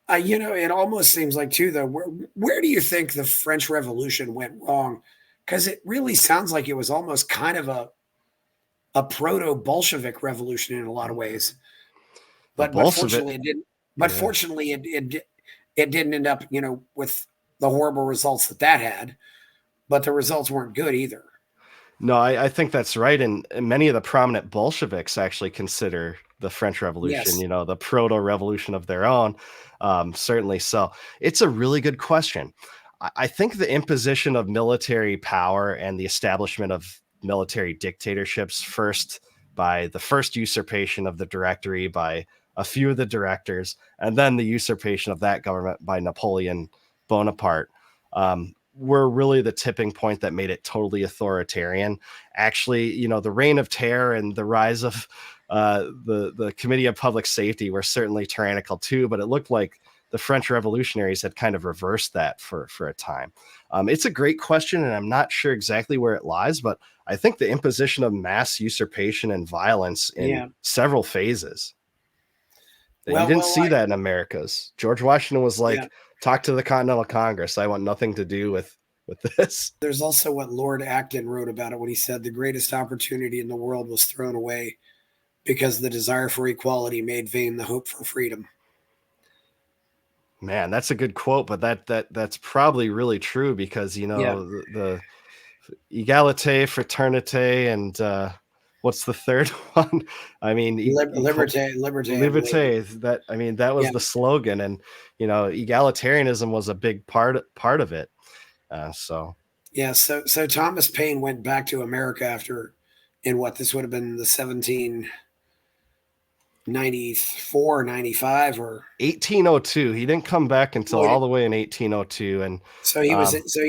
It almost seems like too though. Where do you think the French Revolution went wrong? Because it really sounds like it was almost kind of a proto Bolshevik revolution in a lot of ways. The But Bolshevik, fortunately it didn't. But yeah. fortunately it didn't end up with the horrible results that had. But the results weren't good either. No, I think that's right. And many of the prominent Bolsheviks actually consider the French Revolution, Yes. the proto revolution of their own. Certainly so. It's a really good question. I think the imposition of military power and the establishment of military dictatorships, first by the first usurpation of the Directory by a few of the directors, and then the usurpation of that government by Napoleon Bonaparte, were really the tipping point that made it totally authoritarian. Actually, the reign of terror and the rise of the Committee of Public Safety were certainly tyrannical too, but it looked like the French revolutionaries had kind of reversed that for a time. It's a great question, and I'm not sure exactly where it lies, but I think the imposition of mass usurpation and violence in Yeah. several phases. You Well, didn't well, see that in America's. George Washington was yeah. like, talk to the Continental Congress. I want nothing to do with this. There's also what Lord Acton wrote about it when he said the greatest opportunity in the world was thrown away because the desire for equality made vain the hope for freedom. Man, that's a good quote, but that's probably really true because Yeah. the egalite, fraternite, and what's the third one? I mean, Liberté, liberté. That was Yeah. the slogan, and egalitarianism was a big part of it. So Yeah. So Thomas Paine went back to America in what this would have been the 1794, 95, or 1802. He didn't come back until oh, all the way in 1802, and so he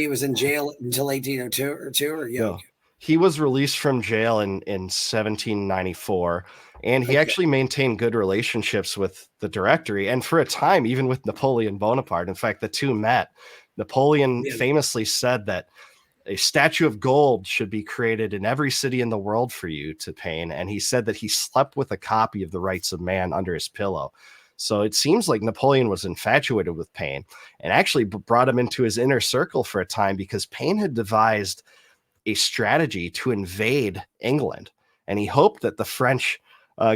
was in jail until 1802 or two, or yeah. no, he was released from jail in 1794, and he Okay. actually maintained good relationships with the Directory, and for a time, even with Napoleon Bonaparte. In fact, the two met. Napoleon Yeah. famously said that a statue of gold should be created in every city in the world for you, to Paine. And he said that he slept with a copy of the Rights of Man under his pillow. So it seems like Napoleon was infatuated with Paine and actually brought him into his inner circle for a time because Paine had devised a strategy to invade England. And he hoped that the French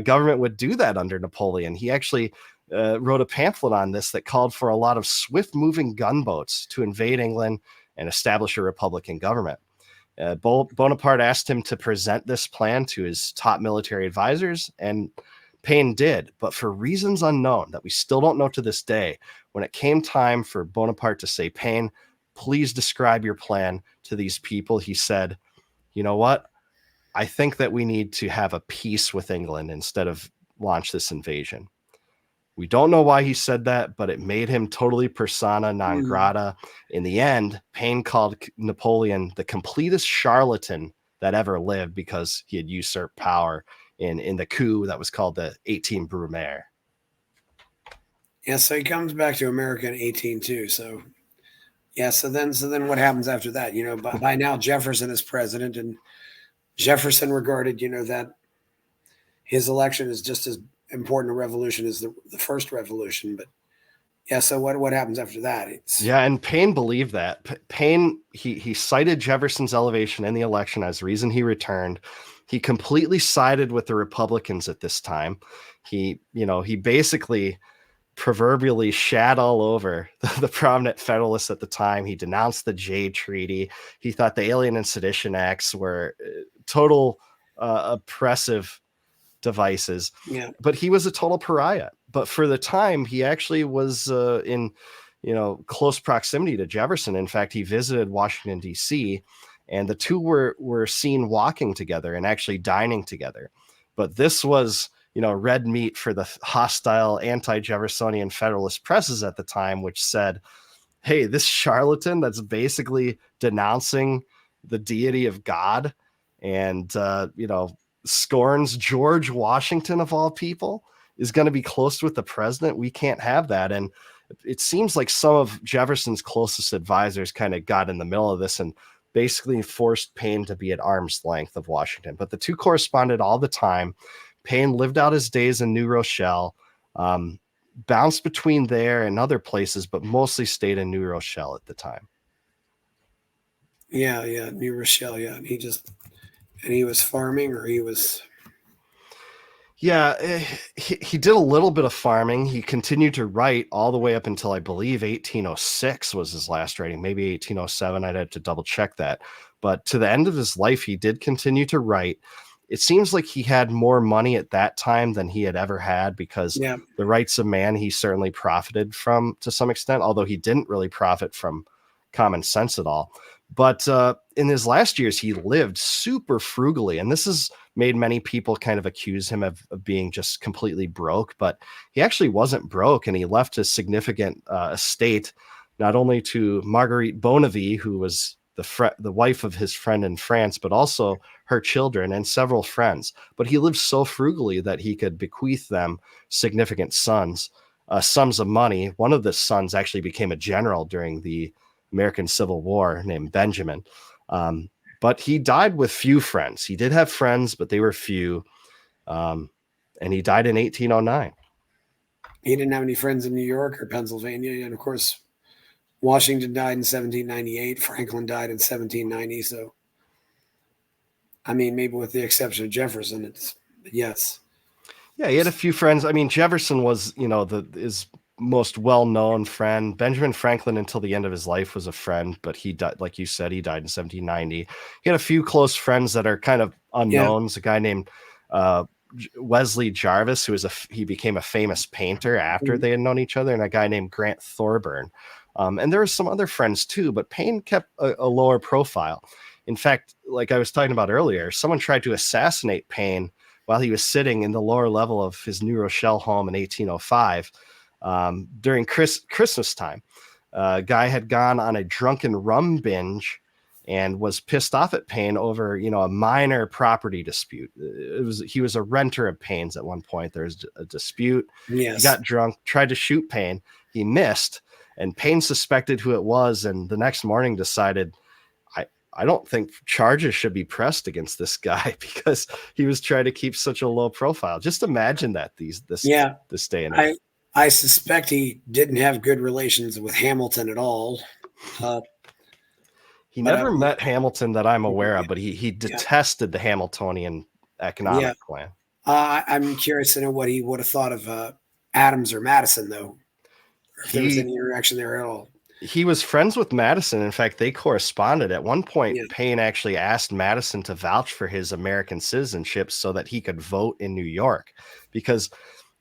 government would do that under Napoleon. He actually wrote a pamphlet on this that called for a lot of swift moving gunboats to invade England and establish a republican government. Bonaparte asked him to present this plan to his top military advisors, and Paine did. But for reasons unknown that we still don't know to this day, when it came time for Bonaparte to say, Paine, please describe your plan to these people, he said, you know what? I think that we need to have a peace with England instead of launch this invasion. We don't know why he said that, but it made him totally persona non grata. In the end, Paine called Napoleon the completest charlatan that ever lived because he had usurped power in the coup that was called the 18 Brumaire. Yeah, so he comes back to America in 1802. So Yeah. So then what happens after that? By now Jefferson is president, and Jefferson regarded, that his election is just as important a revolution as the first revolution. But yeah, so what happens after that? Yeah, and Paine believed that. Paine, he cited Jefferson's elevation in the election as the reason he returned. He completely sided with the Republicans at this time. He basically proverbially shat all over the prominent Federalists at the time. He denounced the Jay Treaty. He thought the Alien and Sedition Acts were total oppressive devices. Yeah. But he was a total pariah. But for the time, he actually was in close proximity to Jefferson. In fact, he visited Washington, D.C., and the two were seen walking together and actually dining together. But this was, red meat for the hostile anti-Jeffersonian Federalist presses at the time, which said, hey, this charlatan that's basically denouncing the deity of God and, scorns George Washington of all people is going to be close with the president. We can't have that. And it seems like some of Jefferson's closest advisors kind of got in the middle of this and basically forced Paine to be at arm's length of Washington. But the two corresponded all the time. Paine lived out his days in New Rochelle, bounced between there and other places, but mostly stayed in New Rochelle at the time. Yeah, New Rochelle. Yeah, he was farming, or he was. Yeah, he did a little bit of farming. He continued to write all the way up until, I believe, 1806 was his last writing, maybe 1807. I'd have to double check that. But to the end of his life, he did continue to write. It seems like he had more money at that time than he had ever had, because the rights of man he certainly profited from to some extent, although he didn't really profit from common sense at all. But in his last years, he lived super frugally. And this has made many people kind of accuse him of being just completely broke. But he actually wasn't broke. And he left a significant estate, not only to Marguerite Bonnevie, who was the wife of his friend in France, but also her children and several friends. But he lived so frugally that he could bequeath them significant sums of money. One of the sons actually became a general during the American Civil War, named Benjamin. But he died with few friends. He did have friends, but they were few. And he died in 1809. He didn't have any friends in New York or Pennsylvania. And of course, Washington died in 1798. Franklin died in 1790. So, I mean, maybe with the exception of Jefferson, yes. Yeah, he had a few friends. I mean, Jefferson was, his most well-known friend. Benjamin Franklin, until the end of his life, was a friend, but he died, like you said, he died in 1790. He had a few close friends that are kind of unknowns. A guy named Wesley Jarvis, he became a famous painter after they had known each other, and a guy named Grant Thorburn. And there were some other friends too, but Paine kept a lower profile. In fact, like I was talking about earlier, someone tried to assassinate Paine while he was sitting in the lower level of his New Rochelle home in 1805 during Christmas time. A guy had gone on a drunken rum binge and was pissed off at Paine over, a minor property dispute. He was a renter of Paine's at one point. There was a dispute. Yes. He got drunk, tried to shoot Paine. He missed, and Paine suspected who it was, and the next morning decided, I don't think charges should be pressed against this guy because he was trying to keep such a low profile. Just imagine that this day and age. I suspect he didn't have good relations with Hamilton at all. He never met Hamilton that I'm aware of, but he detested the Hamiltonian economic plan. I'm curious to know what he would have thought of Adams or Madison, though, or if there was any interaction there at all. He was friends with Madison. In fact, they corresponded. At one point, Paine actually asked Madison to vouch for his American citizenship so that he could vote in New York, because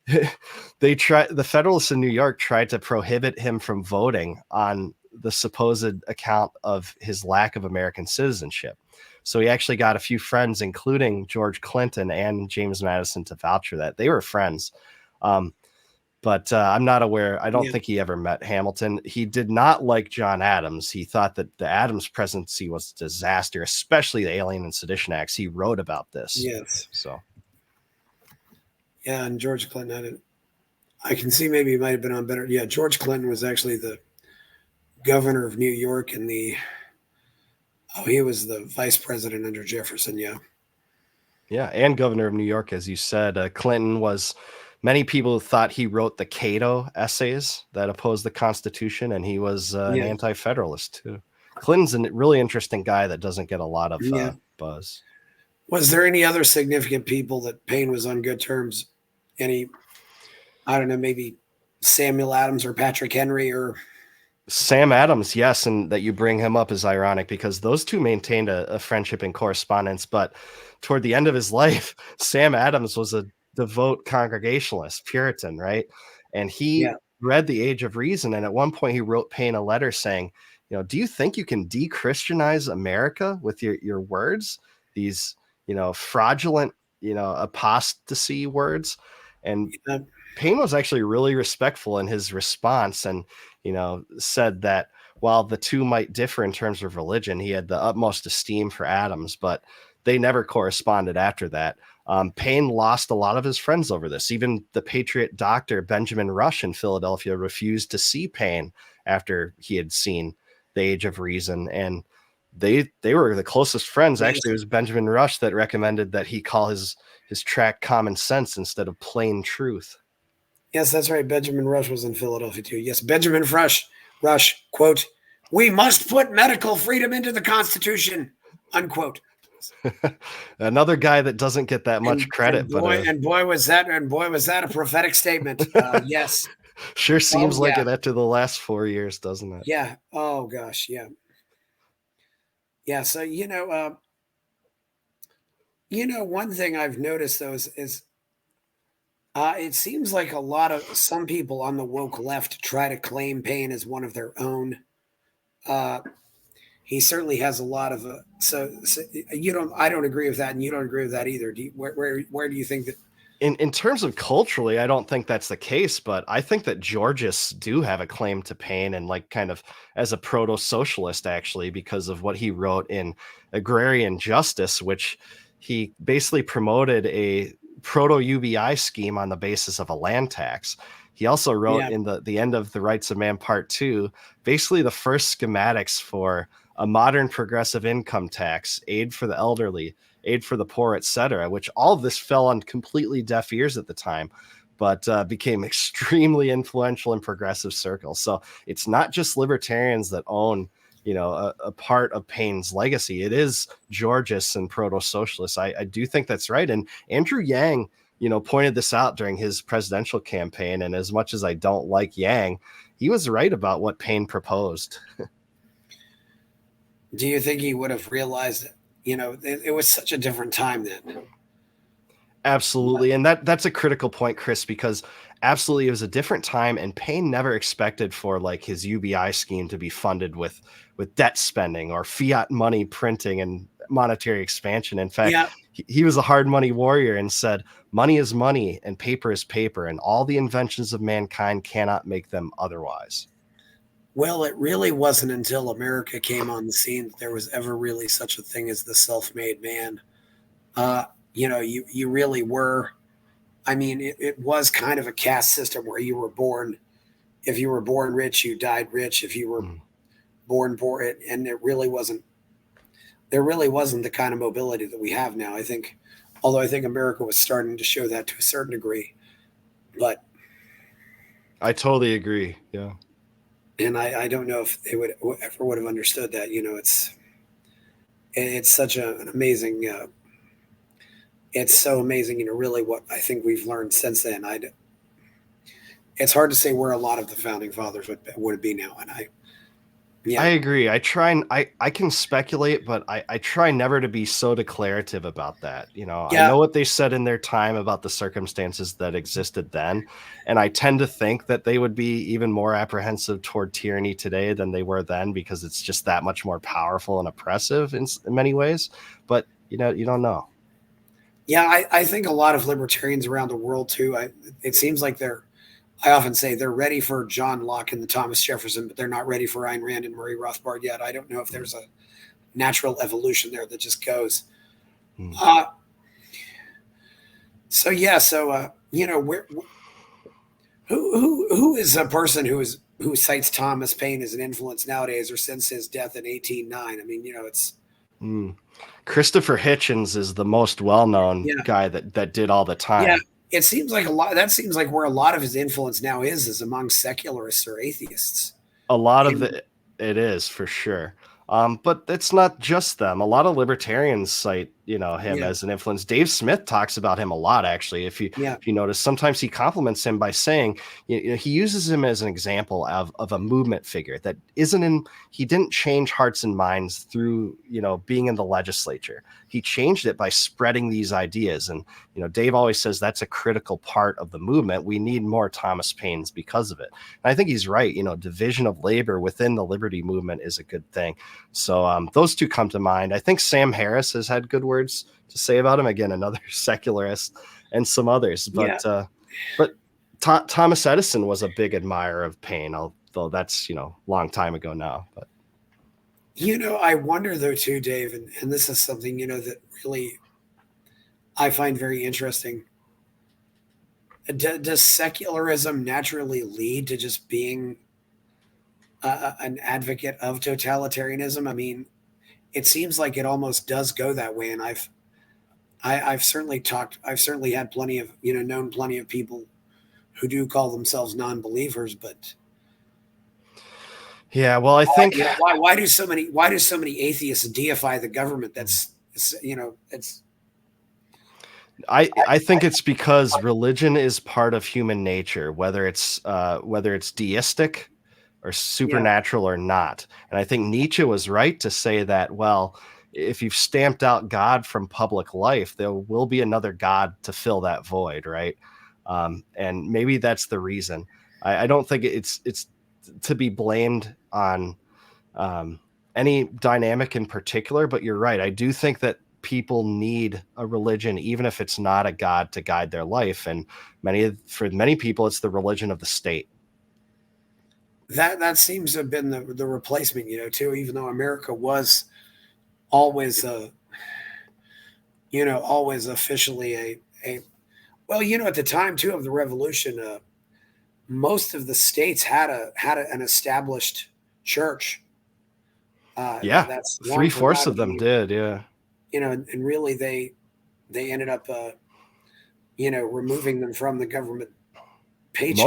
the Federalists in New York tried to prohibit him from voting on the supposed account of his lack of American citizenship. So he actually got a few friends, including George Clinton and James Madison, to vouch for that. They were friends. But I'm not aware. I don't think he ever met Hamilton. He did not like John Adams. He thought that the Adams presidency was a disaster, especially the Alien and Sedition Acts. He wrote about this. Yes. So. Yeah, and George Clinton I can see maybe he might have been on better. Yeah, George Clinton was actually governor of New York and he was the vice president under Jefferson. Yeah. Yeah, and governor of New York, as you said. Clinton was, many people thought he wrote the Cato essays that opposed the Constitution, and he was an Yeah. anti-federalist too. Clinton's a really interesting guy that doesn't get a lot of Yeah. buzz. Was there any other significant people that Paine was on good terms? Any, I don't know, maybe Samuel Adams or Patrick Henry or Sam Adams, yes, and that you bring him up is ironic because those two maintained a friendship and correspondence. But toward the end of his life, Sam Adams was a devout Congregationalist, Puritan, right? And he yeah, read The Age of Reason, and at one point he wrote Paine a letter saying, do you think you can de-Christianize America with your words? These, fraudulent, apostasy words. And yeah, Paine was actually really respectful in his response and, said that while the two might differ in terms of religion, he had the utmost esteem for Adams, but they never corresponded after that. Paine lost a lot of his friends over this. Even the patriot doctor Benjamin Rush in Philadelphia refused to see Paine after he had seen The Age of Reason. And they were the closest friends. yes. Actually, it was Benjamin Rush that recommended that he call his track Common Sense instead of Plain Truth. Yes, that's right. Benjamin Rush was in Philadelphia too. Yes, Benjamin Rush, quote, "We must put medical freedom into the Constitution," unquote. Another guy that doesn't get that much credit, and boy was that a prophetic statement. Yes, sure seems like it after the last 4 years, doesn't it? Yeah. Oh gosh. Yeah. Yeah. So one thing I've noticed though is it seems like some people on the woke left try to claim Paine as one of their own. He certainly has a lot of so I don't agree with that, and you don't agree with that either. Where do you think that? In terms of culturally, I don't think that's the case, but I think that Georgists do have a claim to Paine and like kind of as a proto-socialist actually, because of what he wrote in Agrarian Justice, which he basically promoted a proto-UBI scheme on the basis of a land tax. He also wrote in the end of The Rights of Man Part 2, basically the first schematics for a modern progressive income tax, aid for the elderly, aid for the poor, etc., which all of this fell on completely deaf ears at the time, but became extremely influential in progressive circles. So it's not just libertarians that own, a part of Paine's legacy. It is Georgists and proto-socialists. I do think that's right. And Andrew Yang, pointed this out during his presidential campaign. And as much as I don't like Yang, he was right about what Paine proposed. Do you think he would have realized that, it was such a different time then? Absolutely. And that's a critical point, Chris, because absolutely it was a different time, and Paine never expected for like his UBI scheme to be funded with debt spending or fiat money printing and monetary expansion. In fact, he was a hard money warrior and said, money is money and paper is paper, and all the inventions of mankind cannot make them otherwise. Well, it really wasn't until America came on the scene that there was ever really such a thing as the self-made man. You really were. I mean, it was kind of a caste system where you were born. If you were born rich, you died rich. If you were born poor, and it really wasn't. There really wasn't the kind of mobility that we have now. I think America was starting to show that to a certain degree, but I totally agree. Yeah. And I don't know if they would have understood that. It's such an amazing. It's so amazing, really what I think we've learned since then. It's hard to say where a lot of the founding fathers would be now, and I agree. I can speculate, but I try never to be so declarative about that. I know what they said in their time about the circumstances that existed then. And I tend to think that they would be even more apprehensive toward tyranny today than they were then, because it's just that much more powerful and oppressive in many ways. But, you don't know. Yeah, I think a lot of libertarians around the world too. It seems like I often say they're ready for John Locke and the Thomas Jefferson, but they're not ready for Ayn Rand and Murray Rothbard yet. I don't know if there's a natural evolution there that just goes. Who is a person who is who cites Thomas Paine as an influence nowadays or since his death in 1809. I mean, it's Christopher Hitchens is the most well-known yeah, guy that did all the yeah. time. It seems like a lot. That seems like where a lot of his influence now is among secularists or atheists. A lot of And it is for sure. But it's not just them. A lot of libertarians cite, him yeah, as an influence. Dave Smith talks about him a lot, actually. yeah, If you notice, sometimes he compliments him by saying, he uses him as an example of a movement figure that isn't in. He didn't change hearts and minds through, being in the legislature. He changed it by spreading these ideas. And Dave always says that's a critical part of the movement. We need more Thomas Paines because of it. And I think he's right. Division of labor within the liberty movement is a good thing. So those two come to mind. I think Sam Harris has had good words to say about him. Again, another secularist, and some others. yeah. But Thomas Edison was a big admirer of Paine, although that's long time ago now. But I wonder though too, Dave, and this is something that really I find very interesting. Does secularism naturally lead to just being an advocate of totalitarianism? I mean, it seems like it almost does go that way, and I've certainly had plenty of known plenty of people who do call themselves non-believers, but yeah, well, I think why do so many atheists deify the government? That's it's I think it's because religion is part of human nature, whether it's deistic or yeah, supernatural or not. And I think Nietzsche was right to say that, well, if you've stamped out God from public life, there will be another God to fill that void, right? And maybe that's the reason. I don't think it's to be blamed on any dynamic in particular, but you're right. I do think that people need a religion, even if it's not a God, to guide their life. And for many people, it's the religion of the state. that seems to have been the replacement, too. Even though America was always always officially a well, at the time too of the revolution, most of the states had an established church. Yeah, That's long 3/4 forgotten. of them did. Yeah, And really they ended up removing them from the government paycheck.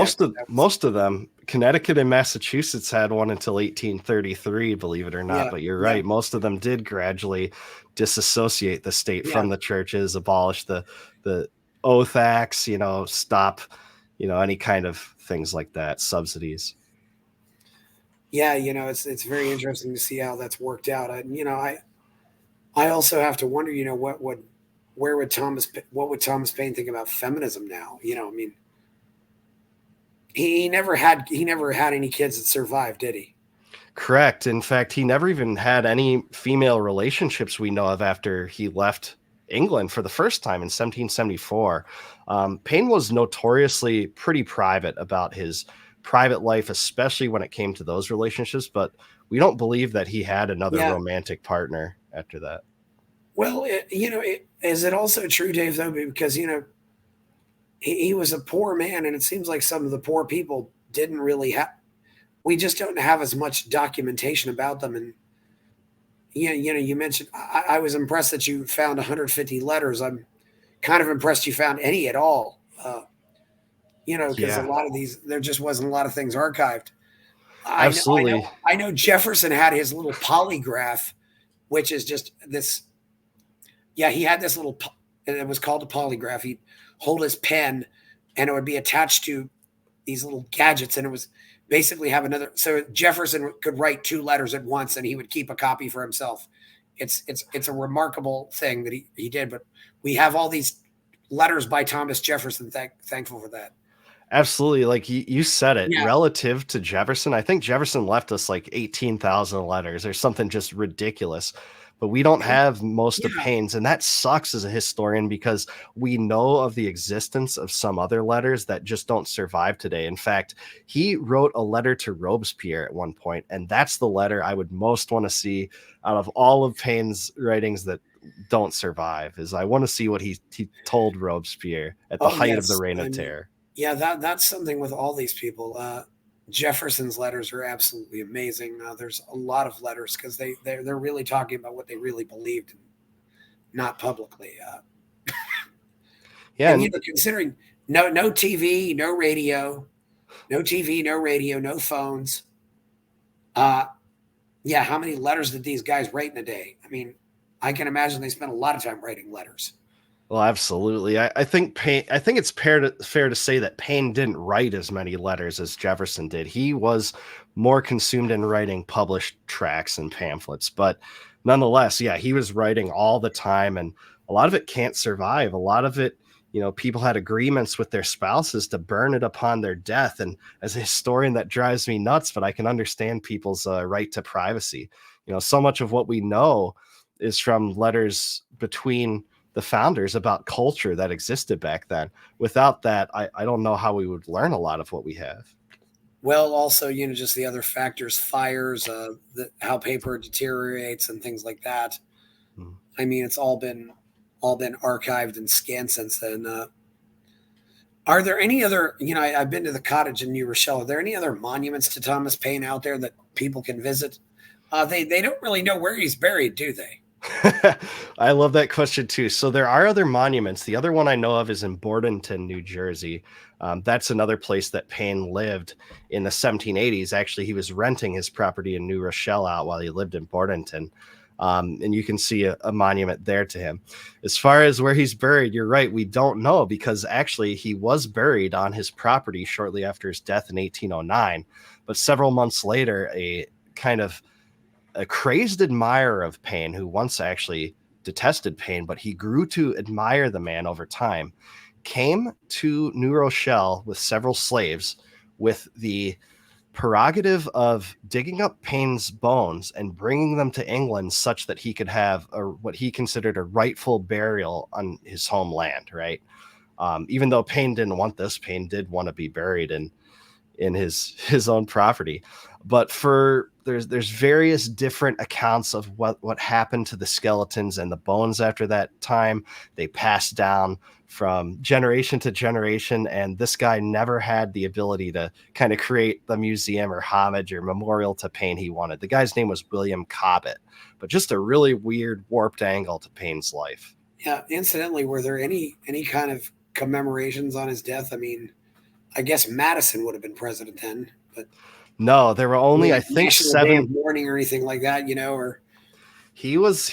most of them. Connecticut and Massachusetts had one until 1833, believe it or not. Yeah, But you're yeah, right. Most of them did gradually disassociate the state yeah, from the churches, abolish the oath acts, stop, any kind of things like that, subsidies. yeah. It's very interesting to see how that's worked out. I also have to wonder, what would Thomas Paine think about feminism now? I mean, he never had any kids that survived, did he? Correct. In fact, he never even had any female relationships we know of after he left England for the first time in 1774. Paine was notoriously pretty private about his private life, especially when it came to those relationships, but we don't believe that he had another Yeah. romantic partner after that. Well, is it also true, Dave, though, because he was a poor man, and it seems like some of the poor people didn't really have. We just don't have as much documentation about them. And you mentioned I was impressed that you found 150 letters. I'm kind of impressed you found any at all. Because a Yeah, lot of these, there just wasn't a lot of things archived. absolutely. I know Jefferson had his little polygraph, which is just this. Yeah, he had this little, and it was called a polygraph. He'd hold his pen, and it would be attached to these little gadgets, and it was basically have another. So Jefferson could write 2 letters at once, and he would keep a copy for himself. It's a remarkable thing that he did. But we have all these letters by Thomas Jefferson. Thankful for that. Absolutely. Like you said it, Yeah, relative to Jefferson, I think Jefferson left us like 18,000 letters or something just ridiculous. But we don't have most of yeah, Paine's. And that sucks as a historian because we know of the existence of some other letters that just don't survive today. In fact, he wrote a letter to Robespierre at one point, and that's the letter I would most want to see out of all of Paine's writings that don't survive. Is I want to see what he told Robespierre at the oh height of the yes, Reign I of mean, Terror. yeah, that's something with all these people. Jefferson's letters are absolutely amazing. There's a lot of letters because they're really talking about what they really believed, not publicly. Yeah, And considering no TV, no radio, no phones. Yeah, how many letters did these guys write in a day? I mean, I can imagine they spent a lot of time writing letters. well, absolutely. I think Paine. I think it's fair to say that Paine didn't write as many letters as Jefferson did. He was more consumed in writing published tracts and pamphlets, but nonetheless, yeah, he was writing all the time, and a lot of it can't survive. A lot of it, people had agreements with their spouses to burn it upon their death. And as a historian, that drives me nuts, but I can understand people's right to privacy. So much of what we know is from letters between the founders about culture that existed back then. Without that, I don't know how we would learn a lot of what we have. Well, also, just the other factors, fires, how paper deteriorates and things like that. I mean, it's all been archived and scanned since then. Are there any other, I've been to the cottage in New Rochelle. Are there any other monuments to Thomas Paine out there that people can visit? They don't really know where he's buried, do they? I love that question too. So there are other monuments. The other one I know of is in Bordenton, New Jersey. That's another place that Paine lived in the 1780s. Actually, he was renting his property in New Rochelle out while he lived in Bordenton. And you can see a monument there to him. As far as where he's buried, you're right. We don't know because actually he was buried on his property shortly after his death in 1809. But several months later, a crazed admirer of Paine, who once actually detested Paine, but he grew to admire the man over time, came to New Rochelle with several slaves with the prerogative of digging up Paine's bones and bringing them to England such that he could have what he considered a rightful burial on his homeland, right? Even though Paine didn't want this, Paine did want to be buried in his own property. But there's various different accounts of what happened to the skeletons and the bones after that time. They passed down from generation to generation, and this guy never had the ability to kind of create the museum or homage or memorial to Paine he wanted. The guy's name was William Cobbett, but just a really weird, warped angle to Paine's life. Yeah. Incidentally, were there any kind of commemorations on his death? I mean, I guess Madison would have been president then, but no, there were only, I think, 7 mourning or anything like that, or he was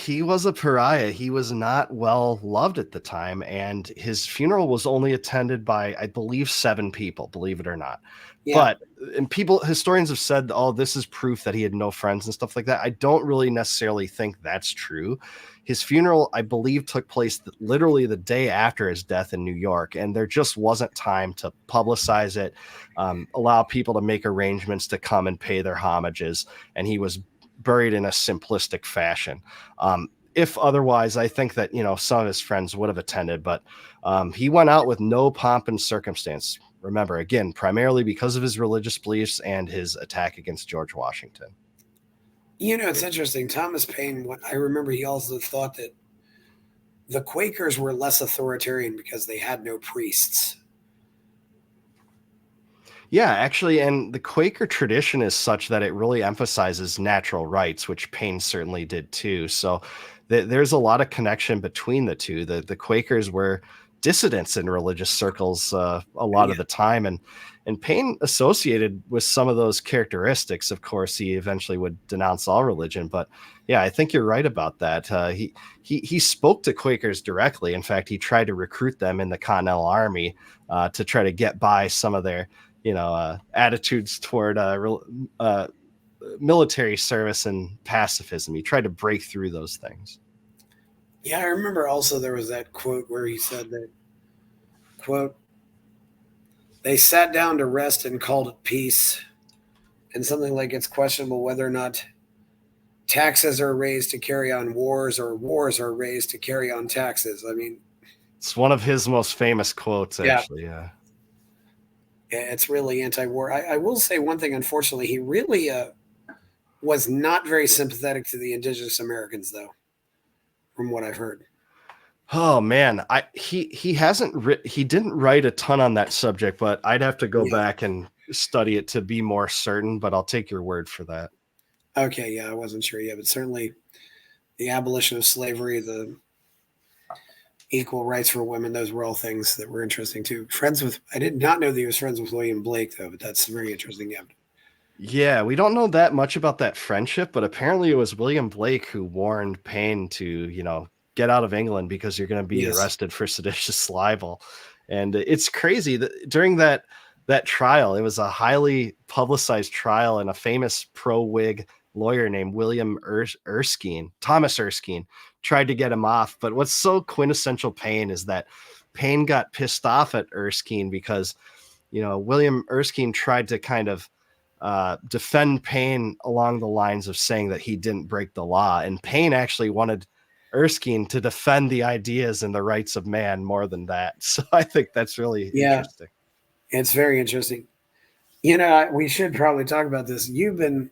a pariah. He was not well loved at the time, and his funeral was only attended by, I believe, 7 people, believe it or not. Yeah. But historians have said, oh, this is proof that he had no friends and stuff like that. I don't really necessarily think that's true. His funeral, I believe, took place literally the day after his death in New York, and there just wasn't time to publicize it, allow people to make arrangements to come and pay their homages, and he was buried in a simplistic fashion. If otherwise, I think that, some of his friends would have attended, but he went out with no pomp and circumstance. Remember, again, primarily because of his religious beliefs and his attack against George Washington. It's interesting. Thomas Paine, I remember he also thought that the Quakers were less authoritarian because they had no priests. Yeah, actually, and the Quaker tradition is such that it really emphasizes natural rights, which Paine certainly did too. So there's a lot of connection between the two. The Quakers were dissidents in religious circles a lot of the time, and Paine associated with some of those characteristics. Of course, he eventually would denounce all religion, but yeah, I think you're right about that. He spoke to Quakers directly. In fact, he tried to recruit them in the Continental Army to try to get by some of their attitudes toward military service and pacifism. He tried to break through those things. Yeah, I remember also there was that quote where he said that, quote, they sat down to rest and called it peace, and something like it's questionable whether or not taxes are raised to carry on wars or wars are raised to carry on taxes. I mean, it's one of his most famous quotes, actually. Yeah. It's really anti-war. I will say one thing, unfortunately, he really was not very sympathetic to the indigenous Americans, though, from what I've heard. Oh man, he didn't write a ton on that subject, but I'd have to go back and study it to be more certain, but I'll take your word for that. Okay, yeah, I wasn't sure yet, but certainly the abolition of slavery, the equal rights for women, those were all things that were interesting too. I did not know that he was friends with William Blake, though, but that's very interesting. Yeah, we don't know that much about that friendship, but apparently it was William Blake who warned Paine to, get out of England because you're going to be Yes. arrested for seditious libel. And it's crazy that during that trial, it was a highly publicized trial, and a famous pro-Whig lawyer named William Erskine, Thomas Erskine, tried to get him off. But what's so quintessential Paine is that Paine got pissed off at Erskine because, William Erskine tried to kind of defend Paine along the lines of saying that he didn't break the law. And Paine actually wanted Erskine to defend the ideas and the rights of man more than that. So I think that's really interesting. It's very interesting. We should probably talk about this. You've been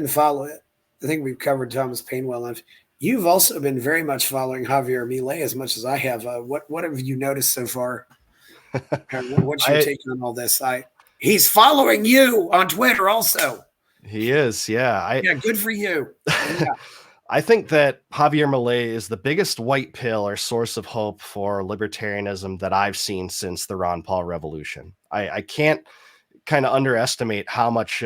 following. I think we've covered Thomas Paine well enough. You've also been very much following Javier Milei as much as I have. What have you noticed so far? What's your take on all this? He's following you on Twitter also. He is, yeah. Good for you. Yeah. I think that Javier Milei is the biggest white pill or source of hope for libertarianism that I've seen since the Ron Paul revolution. I can't kind of underestimate how much,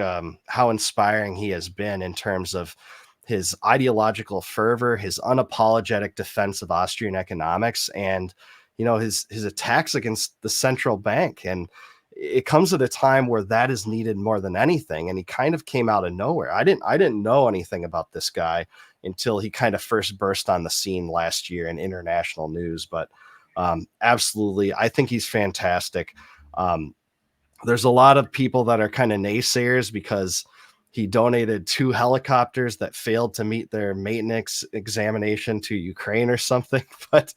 how inspiring he has been in terms of his ideological fervor, his unapologetic defense of Austrian economics, and, his attacks against the central bank. And it comes at a time where that is needed more than anything. And he kind of came out of nowhere. I didn't know anything about this guy until he kind of first burst on the scene last year in international news. But absolutely, I think he's fantastic. There's a lot of people that are kind of naysayers because he donated 2 helicopters that failed to meet their maintenance examination to Ukraine or something. But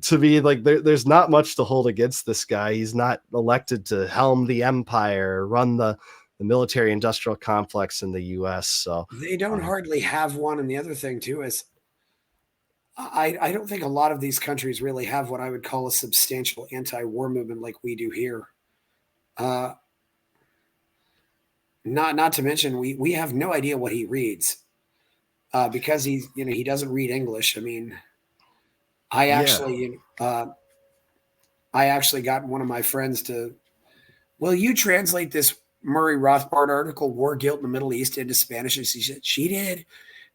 to me, like, there's not much to hold against this guy. He's not elected to helm the empire, run the military industrial complex in the U.S. So they don't hardly have one. And the other thing too is I don't think a lot of these countries really have what I would call a substantial anti-war movement like we do here. Not to mention we have no idea what he reads because he doesn't read English. I mean, I actually got one of my friends to, will you translate this Murray Rothbard article, War Guilt in the Middle East, into Spanish? And she said, she did.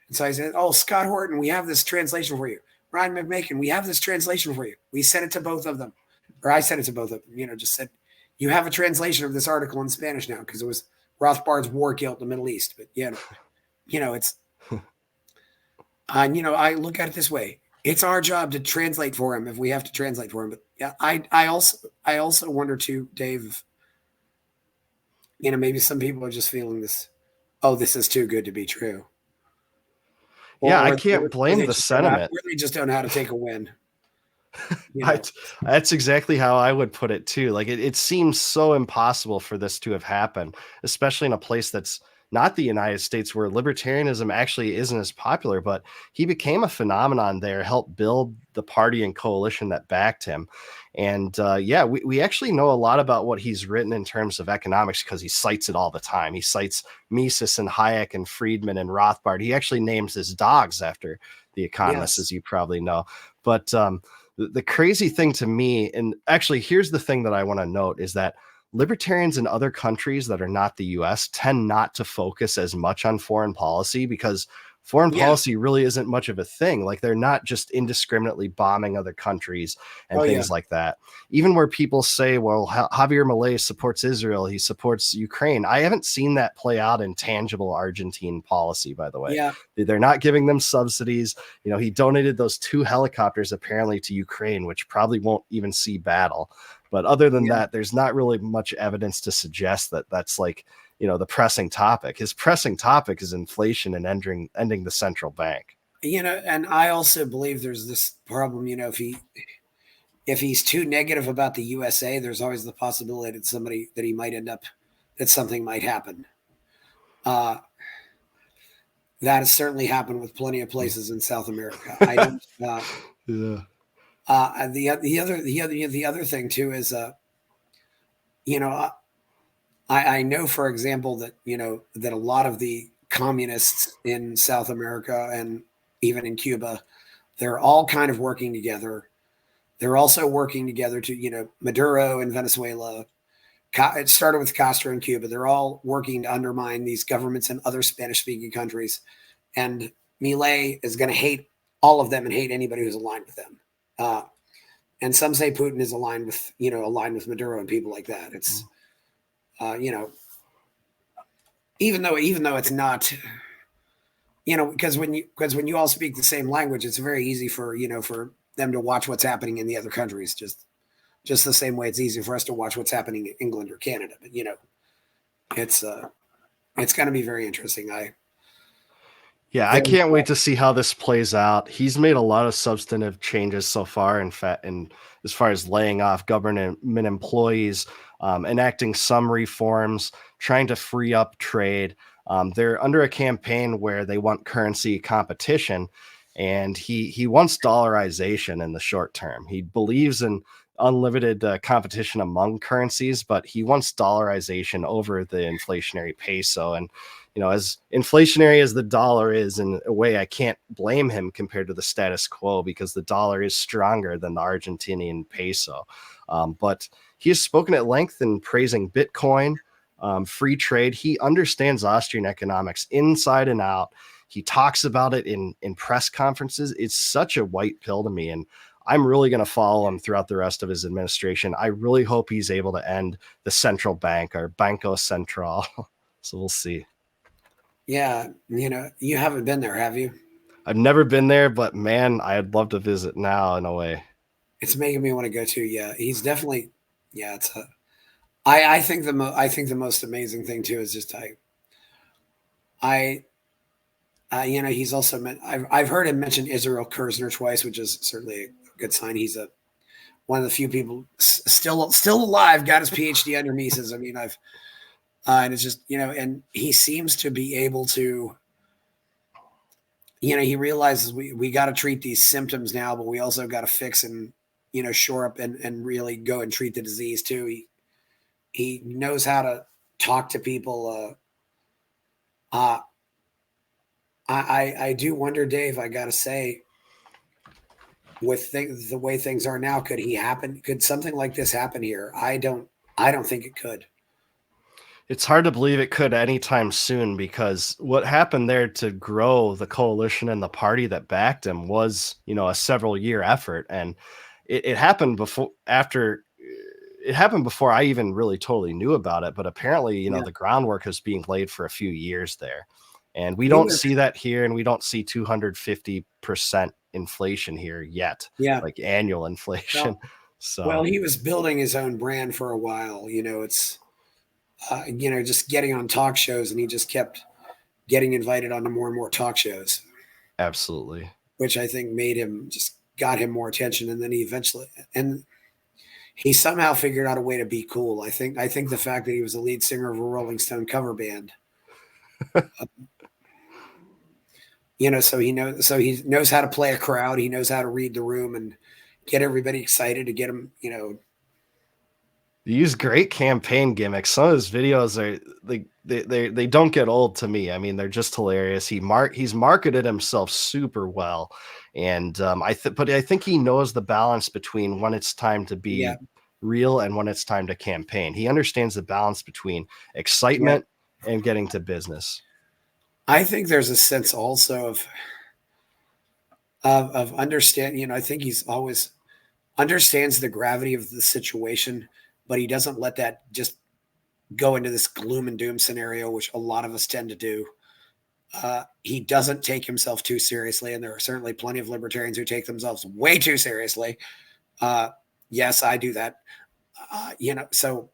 And so I said, oh, Scott Horton, we have this translation for you. Ryan McMakin, we have this translation for you. We sent it to both of them. Or I sent it to both of them, just said, you have a translation of this article in Spanish now, because it was Rothbard's War Guilt in the Middle East. But, it's, I look at it this way. It's our job to translate for him if we have to translate for him. But yeah, I also wonder too, Dave, maybe some people are just feeling this, this is too good to be true. I can't blame the sentiment. They just don't know how to take a win. That's exactly how I would put it too. Like it seems so impossible for this to have happened, especially in a place that's not the United States, where libertarianism actually isn't as popular. But he became a phenomenon there, helped build the party and coalition that backed him. And we actually know a lot about what he's written in terms of economics because he cites it all the time. He cites Mises and Hayek and Friedman and Rothbard. He actually names his dogs after the economists, as you probably know. But the crazy thing to me, and actually here's the thing that I want to note, is that libertarians in other countries that are not the US tend not to focus as much on foreign policy because foreign policy really isn't much of a thing. Like they're not just indiscriminately bombing other countries and things like that. Even where people say, well, Javier Milei supports Israel, he supports Ukraine. I haven't seen that play out in tangible Argentine policy, by the way. Yeah. They're not giving them subsidies. He donated those 2 helicopters apparently to Ukraine, which probably won't even see battle. But other than that, there's not really much evidence to suggest that that's like, the pressing topic. His pressing topic is inflation and ending the central bank. And I also believe there's this problem, if he's too negative about the USA, there's always the possibility that he might end up, that something might happen. That has certainly happened with plenty of places in South America. I don't, Yeah. The other thing too is, you know, I know, for example, that, that a lot of the communists in South America and even in Cuba, they're all kind of working together. They're also working together to, Maduro in Venezuela. It started with Castro in Cuba. They're all working to undermine these governments in other Spanish-speaking countries. And Milei is going to hate all of them and hate anybody who's aligned with them. And some say Putin is aligned with Maduro and people like that. It's, even though it's not, because when you all speak the same language, it's very easy for them to watch what's happening in the other countries. Just the same way it's easy for us to watch what's happening in England or Canada. But it's going to be very interesting. I can't wait to see how this plays out. He's made a lot of substantive changes so far. In fact, and as far as laying off government employees, enacting some reforms, trying to free up trade. They're under a campaign where they want currency competition, and he wants dollarization in the short term. He believes in unlimited competition among currencies, but he wants dollarization over the inflationary peso. And as inflationary as the dollar is, in a way, I can't blame him compared to the status quo, because the dollar is stronger than the Argentinian peso. But he has spoken at length in praising Bitcoin, free trade. He understands Austrian economics inside and out. He talks about it in press conferences. It's such a white pill to me, and I'm really going to follow him throughout the rest of his administration. I really hope he's able to end the central bank, or Banco Central. So we'll see. Yeah, you haven't been there, have you? I've never been there, but man, I'd love to visit now in a way. It's making me want to go too. Yeah, he's definitely. Yeah, it's a. I think the most amazing thing too is just he's also I've heard him mention Israel Kirzner twice, which is certainly a good sign. He's one of the few people still alive, got his PhD under Mises. I mean, and it's just, and he seems to be able to, he realizes we got to treat these symptoms now, but we also got to fix and, shore up and really go and treat the disease too. He knows how to talk to people. I do wonder, Dave, I got to say, with the way things are now, could something like this happen here? I don't think it could. It's hard to believe it could anytime soon, because what happened there to grow the coalition and the party that backed him was, a several year effort. And it happened before I even really totally knew about it. But apparently, the groundwork is being laid for a few years there. And we don't see that here, and we don't see 250% inflation here yet. Yeah. Like annual inflation. Well, he was building his own brand for a while. It's just getting on talk shows, and he just kept getting invited onto more and more talk shows. Absolutely. Which I think got him more attention. And then he somehow figured out a way to be cool. I think the fact that he was the lead singer of a Rolling Stone cover band, so he knows how to play a crowd. He knows how to read the room and get everybody excited to get him, He used great campaign gimmicks. Some of his videos they don't get old to me. I mean, they're just hilarious. He's marketed himself super well, and I think he knows the balance between when it's time to be real and when it's time to campaign. He understands the balance between excitement and getting to business. I think there's a sense also of understanding. I think he's always understands the gravity of the situation, but he doesn't let that just go into this gloom and doom scenario, which a lot of us tend to do. He doesn't take himself too seriously, and there are certainly plenty of libertarians who take themselves way too seriously. Yes, I do that. So,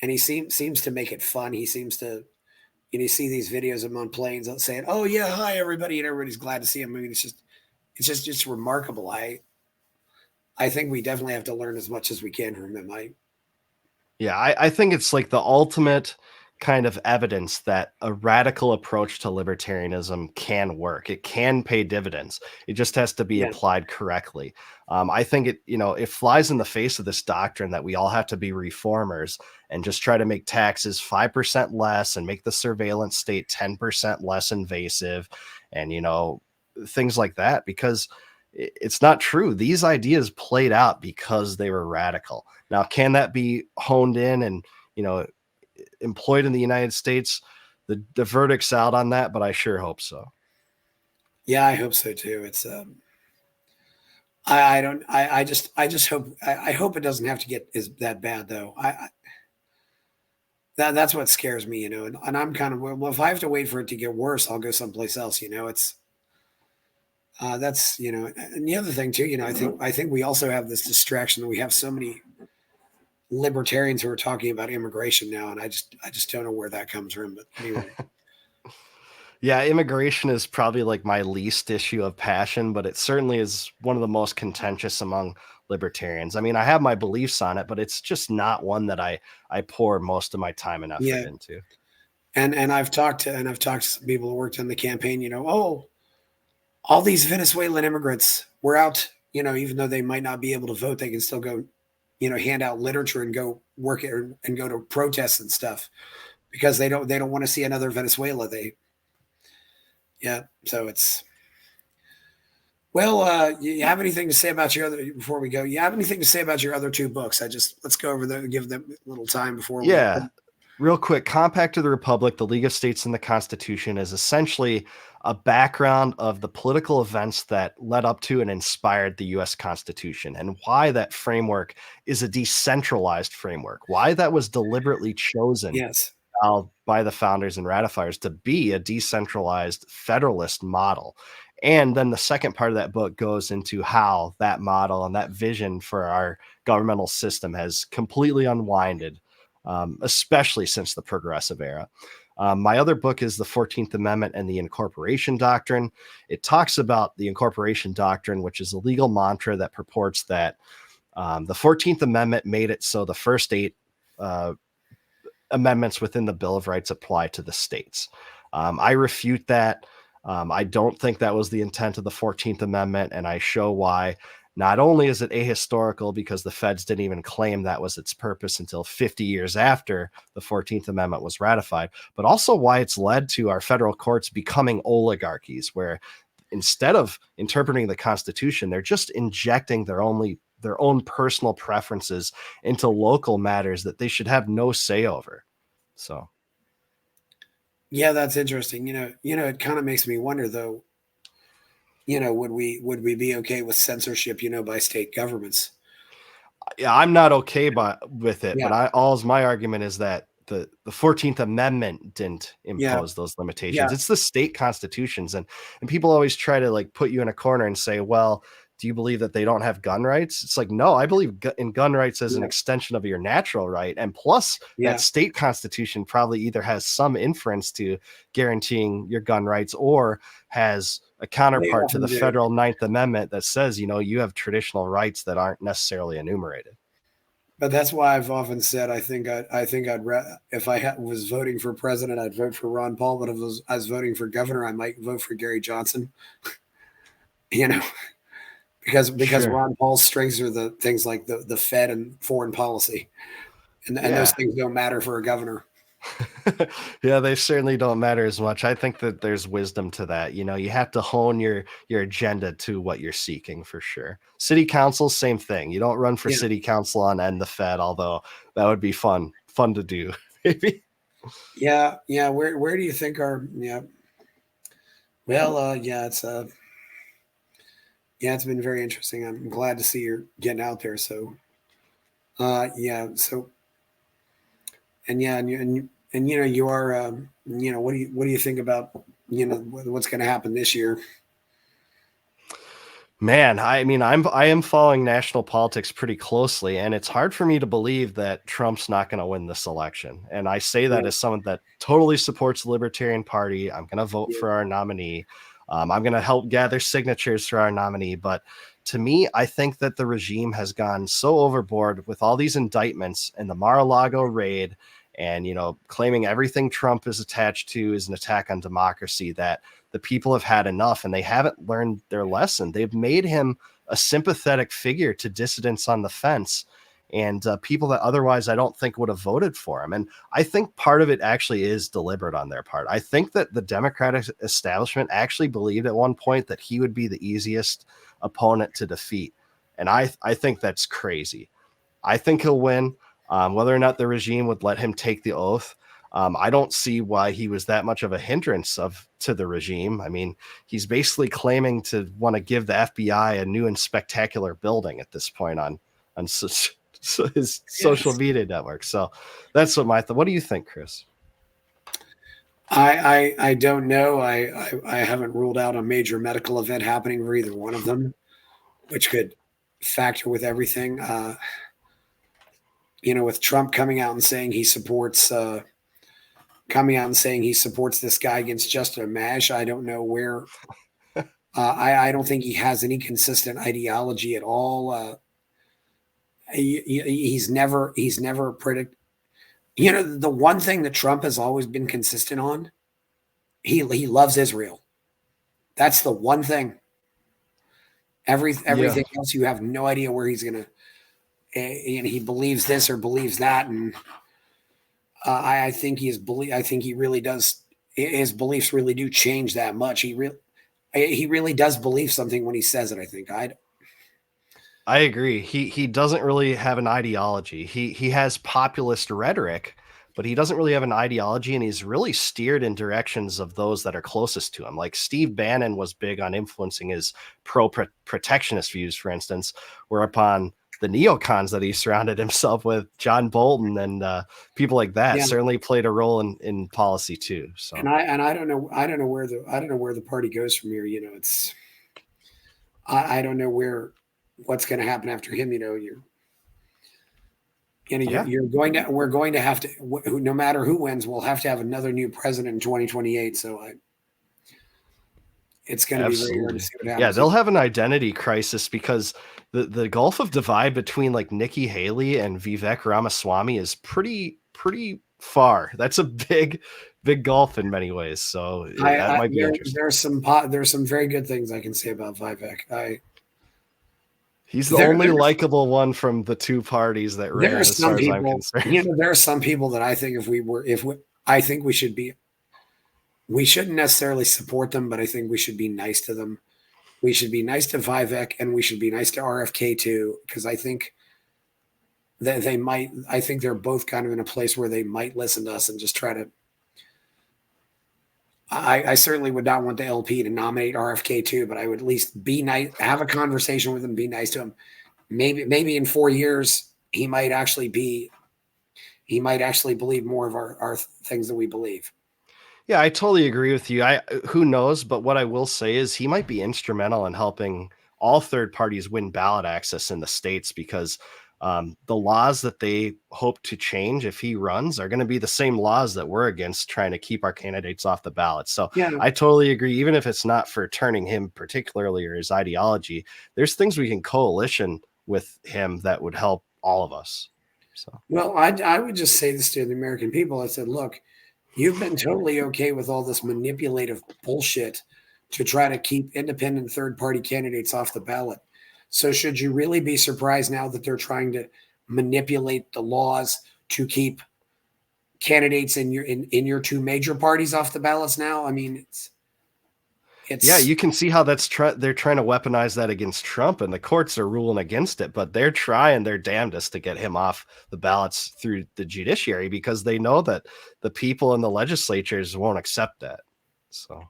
and he seems to make it fun. He seems to, you see these videos of him on planes saying, "Oh yeah, hi everybody," and everybody's glad to see him. I mean, it's just remarkable. I think we definitely have to learn as much as we can from him. I think it's like the ultimate kind of evidence that a radical approach to libertarianism can work. It can pay dividends. It just has to be applied correctly. I think it flies in the face of this doctrine that we all have to be reformers and just try to make taxes 5% less and make the surveillance state 10% less invasive and, things like that, because it's not true. These ideas played out because they were radical. Now, can that be honed in and, employed in the United States? The verdict's out on that, but I sure hope so. Yeah, I hope so too. It's I just hope it doesn't have to get that bad though. That's what scares me, and I'm kind of, well, if I have to wait for it to get worse, I'll go someplace else. It's that's, and the other thing too, I think we also have this distraction that we have so many libertarians who are talking about immigration now, and I just don't know where that comes from. But anyway. Yeah, immigration is probably like my least issue of passion, but it certainly is one of the most contentious among libertarians. I mean, I have my beliefs on it, but it's just not one that I pour most of my time and effort into. And I've talked to some people who worked on the campaign, oh, all these Venezuelan immigrants were out, even though they might not be able to vote, they can still go, hand out literature and go work and go to protests and stuff because they don't want to see another Venezuela. So it's, well, you have anything to say about your other, before we go, you have anything to say about your other two books? Let's go over there and give them a little time before we. Real quick, Compact of the Republic, the League of States and the Constitution is essentially a background of the political events that led up to and inspired the U.S. Constitution, and why that framework is a decentralized framework, why that was deliberately chosen by the founders and ratifiers to be a decentralized federalist model. And then the second part of that book goes into how that model and that vision for our governmental system has completely unwinded, especially since the progressive era. My other book is The 14th Amendment and the Incorporation Doctrine. It talks about the Incorporation Doctrine, which is a legal mantra that purports that the 14th Amendment made it so the first 8 amendments within the Bill of Rights apply to the states. I refute that. I don't think that was the intent of the 14th Amendment, and I show why. Not only is it ahistorical because the feds didn't even claim that was its purpose until 50 years after the 14th Amendment was ratified, but also why it's led to our federal courts becoming oligarchies, where instead of interpreting the Constitution, they're just injecting their own personal preferences into local matters that they should have no say over. So. Yeah, that's interesting. It kind of makes me wonder though, would we be okay with censorship, by state governments? Yeah, I'm not okay with it, but my argument is that the 14th Amendment didn't impose those limitations. It's the state constitutions, and people always try to like put you in a corner and say, well, do you believe that they don't have gun rights? It's like, no, I believe in gun rights as an extension of your natural right. And plus that state constitution probably either has some inference to guaranteeing your gun rights or has a counterpart to the federal 9th Amendment that says, you have traditional rights that aren't necessarily enumerated. But that's why I've often said, I think I'd if I was voting for president, I'd vote for Ron Paul. But if I was voting for governor, I might vote for Gary Johnson, because Ron Paul's strengths are the things like the Fed and foreign policy. And those things don't matter for a governor. Yeah, they certainly don't matter as much. I think that there's wisdom to that. You have to hone your agenda to what you're seeking for sure. City council, same thing. You don't run for city council on end the Fed, although that would be fun to do. Maybe. Yeah. Where do you think it's been very interesting. I'm glad to see you're getting out there. So, you are, what do you think about, what's going to happen this year? Man, I mean, I am following national politics pretty closely, and it's hard for me to believe that Trump's not going to win this election. And I say that as someone that totally supports the Libertarian Party. I'm going to vote for our nominee. I'm going to help gather signatures for our nominee. But to me, I think that the regime has gone so overboard with all these indictments and the Mar-a-Lago raid and, claiming everything Trump is attached to is an attack on democracy, that the people have had enough and they haven't learned their lesson. They've made him a sympathetic figure to dissidents on the fence and people that otherwise I don't think would have voted for him. And I think part of it actually is deliberate on their part. I think that the Democratic establishment actually believed at one point that he would be the easiest opponent to defeat. And I think that's crazy. I think he'll win. Whether or not the regime would let him take the oath, I don't see why he was that much of a hindrance to the regime. I mean, he's basically claiming to want to give the FBI a new and spectacular building at this point on his social media network. So that's what my thought. What do you think, Chris? I don't know. I haven't ruled out a major medical event happening for either one of them, which could factor with everything. With Trump coming out and saying he supports this guy against Justin Amash, I don't know where. I don't think he has any consistent ideology at all. He's never predict. The one thing that Trump has always been consistent on, he loves Israel. That's the one thing. Everything else, you have no idea where he's gonna. And he believes this or believes that, and I think he really does. His beliefs really do change that much. He really does believe something when he says it. I think I agree. He doesn't really have an ideology. He has populist rhetoric, but he doesn't really have an ideology, and he's really steered in directions of those that are closest to him. Like Steve Bannon was big on influencing his protectionist views, for instance, whereupon the neocons that he surrounded himself with, John Bolton and people like that, certainly played a role in policy too. So, and I don't know where the party goes from here. I don't know what's going to happen after him. We're going to have to, no matter who wins, we'll have to have another new president in 2028. So it's going to be very hard to see what happens. Yeah, they'll have an identity crisis because the gulf of divide between like Nikki Haley and Vivek Ramaswamy is pretty far. That's a big gulf in many ways. So that might be interesting. There's some very good things I can say about Vivek. He's the only likable one from the two parties that ran, as far as I'm concerned. There are some people that I think we shouldn't necessarily support them, but I think we should be nice to them. We should be nice to Vivek, and we should be nice to RFK too, because I think that I think they're both kind of in a place where they might listen to us and just try to. I certainly would not want the LP to nominate RFK too, but I would at least be nice, have a conversation with him, be nice to him. Maybe in 4 years he might actually believe more of our things that we believe. Yeah, I totally agree with you. Who knows? But what I will say is he might be instrumental in helping all third parties win ballot access in the states, because the laws that they hope to change if he runs are going to be the same laws that we're against, trying to keep our candidates off the ballot. So I totally agree. Even if it's not for turning him particularly or his ideology, there's things we can coalition with him that would help all of us. So, well, I would just say this to the American people. I said, look, you've been totally okay with all this manipulative bullshit to try to keep independent third-party candidates off the ballot. So should you really be surprised now that they're trying to manipulate the laws to keep candidates in your two major parties off the ballots now? I mean, it's yeah, you can see how they're trying to weaponize that against Trump, and the courts are ruling against it, but they're trying their damnedest to get him off the ballots through the judiciary, because they know that the people in the legislatures won't accept that. So,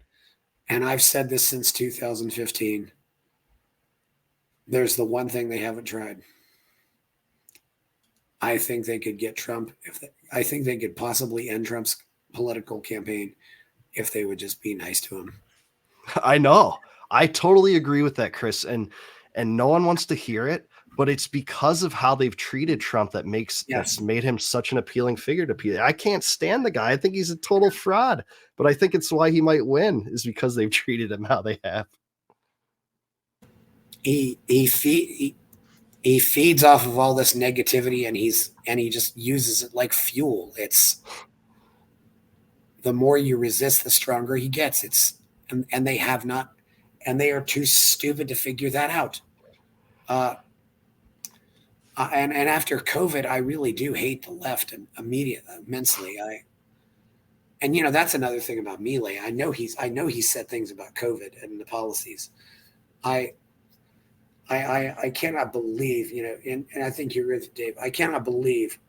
and I've said this since 2015. There's the one thing they haven't tried. I think they could get Trump. I think they could possibly end Trump's political campaign if they would just be nice to him. I know. I totally agree with that, Chris. And no one wants to hear it, but it's because of how they've treated Trump that's made him such an appealing figure to people. I can't stand the guy. I think he's a total fraud, but I think it's why he might win, is because they've treated him how they have. he feeds off of all this negativity, and he just uses it like fuel. It's the more you resist, the stronger he gets. And they have not, and they are too stupid to figure that out. And after COVID, I really do hate the left immensely. And that's another thing about Milei. I know he said things about COVID and the policies. I cannot believe, and I think you're with Dave. I cannot believe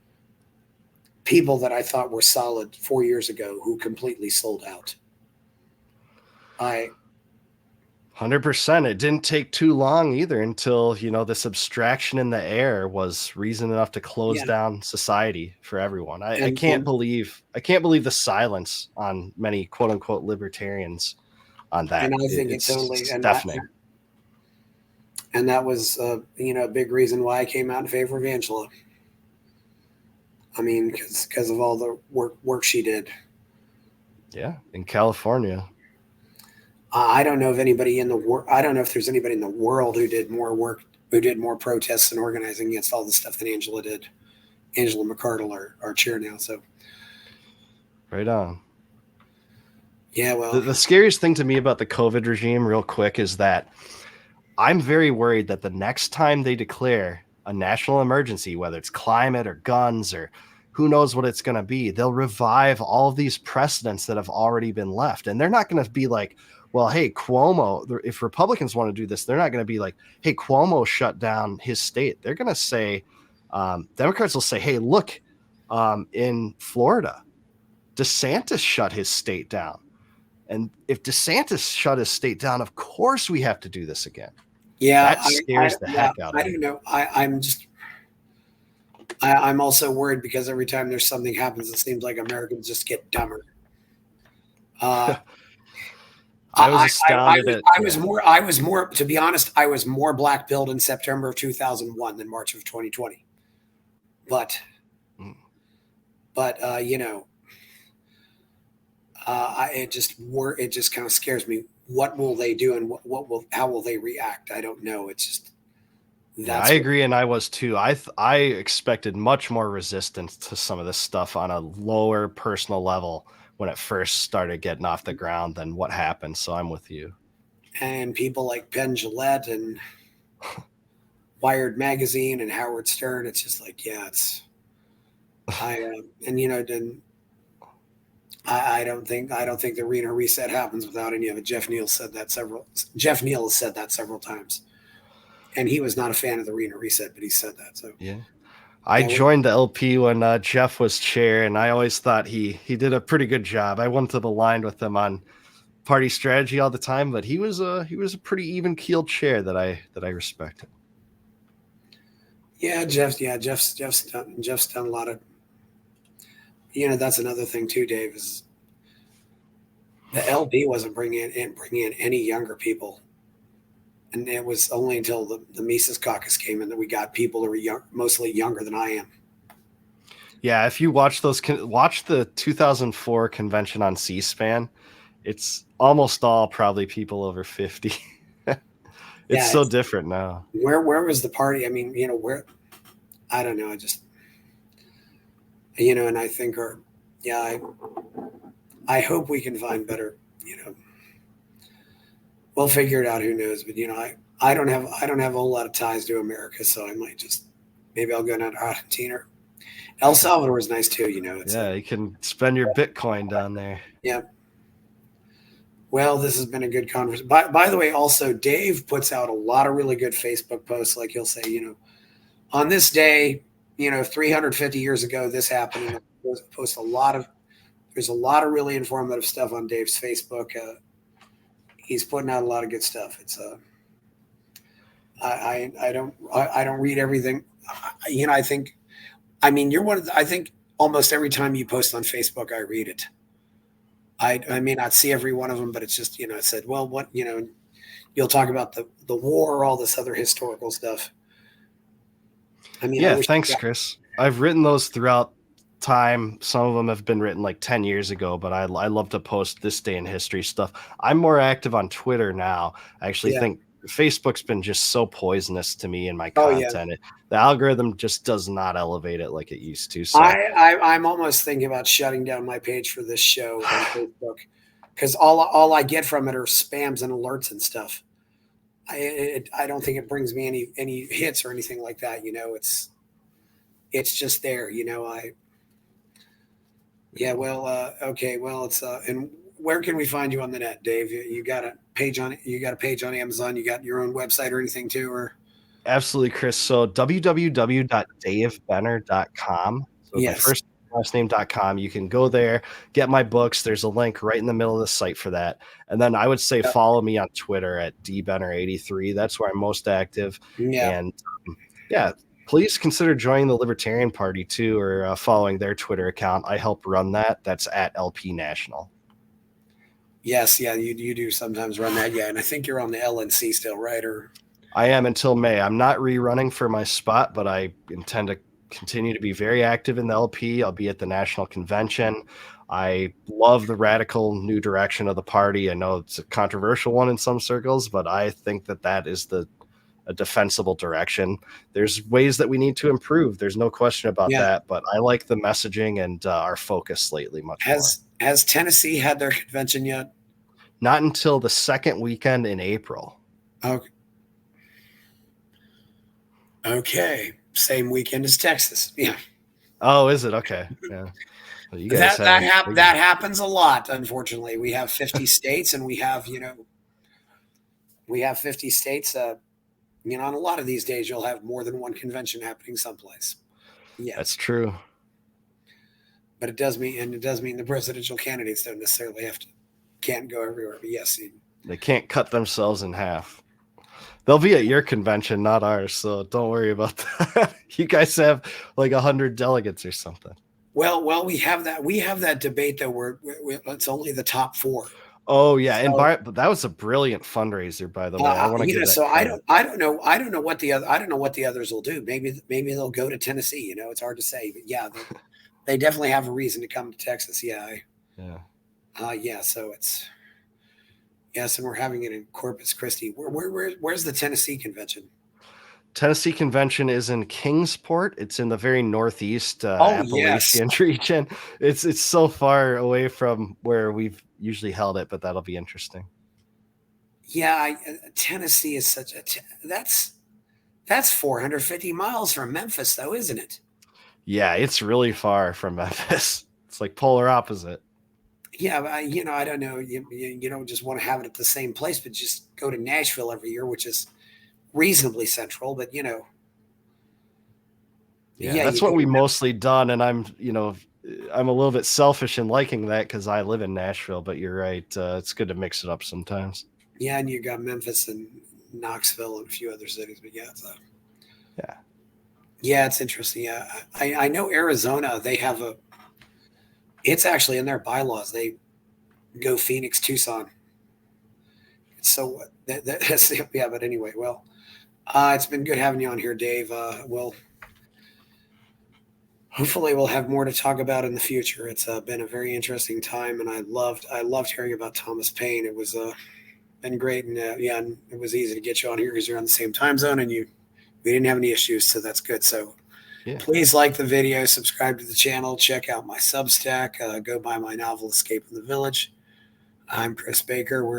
people that I thought were solid 4 years ago who completely sold out. 100%. It didn't take too long either until, this abstraction in the air was reason enough to close down society for everyone. I can't believe the silence on many quote unquote libertarians on that. And I think it's totally deafening. And that was, a big reason why I came out in favor of Angela. I mean, because of all the work she did. Yeah, in California. I don't know if anybody in the world. I don't know if there's anybody in the world who did more work, who did more protests and organizing against all the stuff that Angela did. Angela McArdle, our chair now. So, right on. Yeah, well, the scariest thing to me about the COVID regime, real quick, is that I'm very worried that the next time they declare a national emergency, whether it's climate or guns or who knows what it's going to be, they'll revive all of these precedents that have already been left. And they're not going to be like, well, hey, Cuomo, if Republicans want to do this, they're not going to be like, hey, Cuomo shut down his state. They're going to say, Democrats will say, hey, look, in Florida, DeSantis shut his state down. And if DeSantis shut his state down, of course we have to do this again. Yeah. That scares the heck out of me. I don't know. I'm also worried because every time there's something happens, it seems like Americans just get dumber. I was astounded. I was more, to be honest, I was more black-pilled in September of 2001 than March of 2020. But it just kind of scares me. What will they do, and how will they react? I don't know. It's just, I agree, and I was too. I expected much more resistance to some of this stuff on a lower personal level when it first started getting off the ground than what happened. So I'm with you. And people like Penn Jillette and Wired Magazine and Howard Stern, it's just like, yeah, it's. I don't think the Reno reset happens without any of it. Jeff Neal has said that several times. And he was not a fan of the Reno reset, but he said that. So yeah. I joined the LP when Jeff was chair, and I always thought he did a pretty good job. I went to the line with him on party strategy all the time, but he was a pretty even keeled chair that I respected. Yeah, Jeff's done a lot of. That's another thing too, Dave, is the LP wasn't bringing in any younger people. And it was only until the Mises Caucus came in that we got people who were mostly younger than I am. Yeah, if you watch the 2004 convention on C-SPAN, it's almost all probably people over 50. It's so different now. Where was the party? I mean, where? I don't know. I just, and I think, I hope we can find better, we'll figure it out. Who knows? But I don't have a whole lot of ties to America, so I might maybe I'll go down to Argentina. El Salvador is nice too. You can spend your Bitcoin down there. Yeah. Well, this has been a good conversation. By the way, also Dave puts out a lot of really good Facebook posts. Like he'll say, on this day, 350 years ago, this happened. Post there's a lot of really informative stuff on Dave's Facebook. He's putting out a lot of good stuff. It's I don't read everything. I think you're one of I think almost every time you post on Facebook, I read it. I may not see every one of them, but it's just, I said, well, what, you'll talk about the war or all this other historical stuff. Thanks, Chris. I've written those throughout time. Some of them have been written like 10 years ago, but I love to post this day in history stuff. I'm more active on Twitter now. I actually think Facebook's been just so poisonous to me in my Oh yeah. content. The algorithm just does not elevate it like it used to. So I'm almost thinking about shutting down my page for this show on Facebook because all I get from it are spams and alerts and stuff. I don't think it brings me any hits or anything like that. You know, it's just there. You know, okay, well, it's and where can we find you on the net, Dave? You got a page on Amazon. You got your own website or anything too, or? absolutely, Chris. So www.davebenner.com. So my Yes. first last name.com. You can go there, get my books. There's a link right in the middle of the site for that. And then I would say follow me on Twitter at dbenner83. That's where I'm most active. Yeah. And yeah, please consider joining the Libertarian Party too, or following their Twitter account. I help run that. That's at LP National. Yes, yeah, you do sometimes run that, yeah, and I think you're on the LNC still, right? Or I am until May. I'm not rerunning for my spot, but I intend to continue to be very active in the LP. I'll be at the national convention. I love the radical new direction of the party. I know it's a controversial one in some circles, but I think that is a defensible direction. There's ways that we need to improve. There's no question about that, but I like the messaging and our focus lately much more. Has Tennessee had their convention yet? Not until the second weekend in April. Okay. Same weekend as Texas. Yeah. Oh, is it? Okay. Yeah. Well, that happens a lot, unfortunately. We have 50 states and we have 50 states. On a lot of these days you'll have more than one convention happening someplace. Yeah. That's true. But it does mean the presidential candidates don't necessarily can't go everywhere. But yes, they can't cut themselves in half. They'll be at your convention, not ours. So don't worry about that. You guys have like 100 delegates or something. Well, we have that debate though where it's only the top 4. Oh yeah, so, but that was a brilliant fundraiser, by the way. I want to give that credit. I don't know what the others will do. Maybe they'll go to Tennessee. It's hard to say, but yeah, they definitely have a reason to come to Texas. Yeah. So it's yes, and we're having it in Corpus Christi. Where's the Tennessee convention? Tennessee convention is in Kingsport. It's in the very northeast Appalachian region. It's so far away from where we've usually held it, but that'll be interesting. Yeah, Tennessee is that's 450 miles from Memphis, though, isn't it? Yeah, it's really far from Memphis. It's like polar opposite. Yeah, but I don't know. You don't just want to have it at the same place, but just go to Nashville every year, which is reasonably central, but that's what we mostly done. And I'm a little bit selfish in liking that because I live in Nashville, but you're right. It's good to mix it up sometimes. Yeah. And you got Memphis and Knoxville and a few other cities, but it's interesting. Yeah. I know Arizona, they have it's actually in their bylaws. They go Phoenix, Tucson. So that's, but anyway, well, it's been good having you on here, Dave. Hopefully we'll have more to talk about in the future. It's been a very interesting time, and I loved hearing about Thomas Paine. It was been great, and and it was easy to get you on here because you're on the same time zone, and we didn't have any issues, so that's good. So please like the video, subscribe to the channel, check out my Substack, go buy my novel Escape in the Village. I'm Chris Baker. We're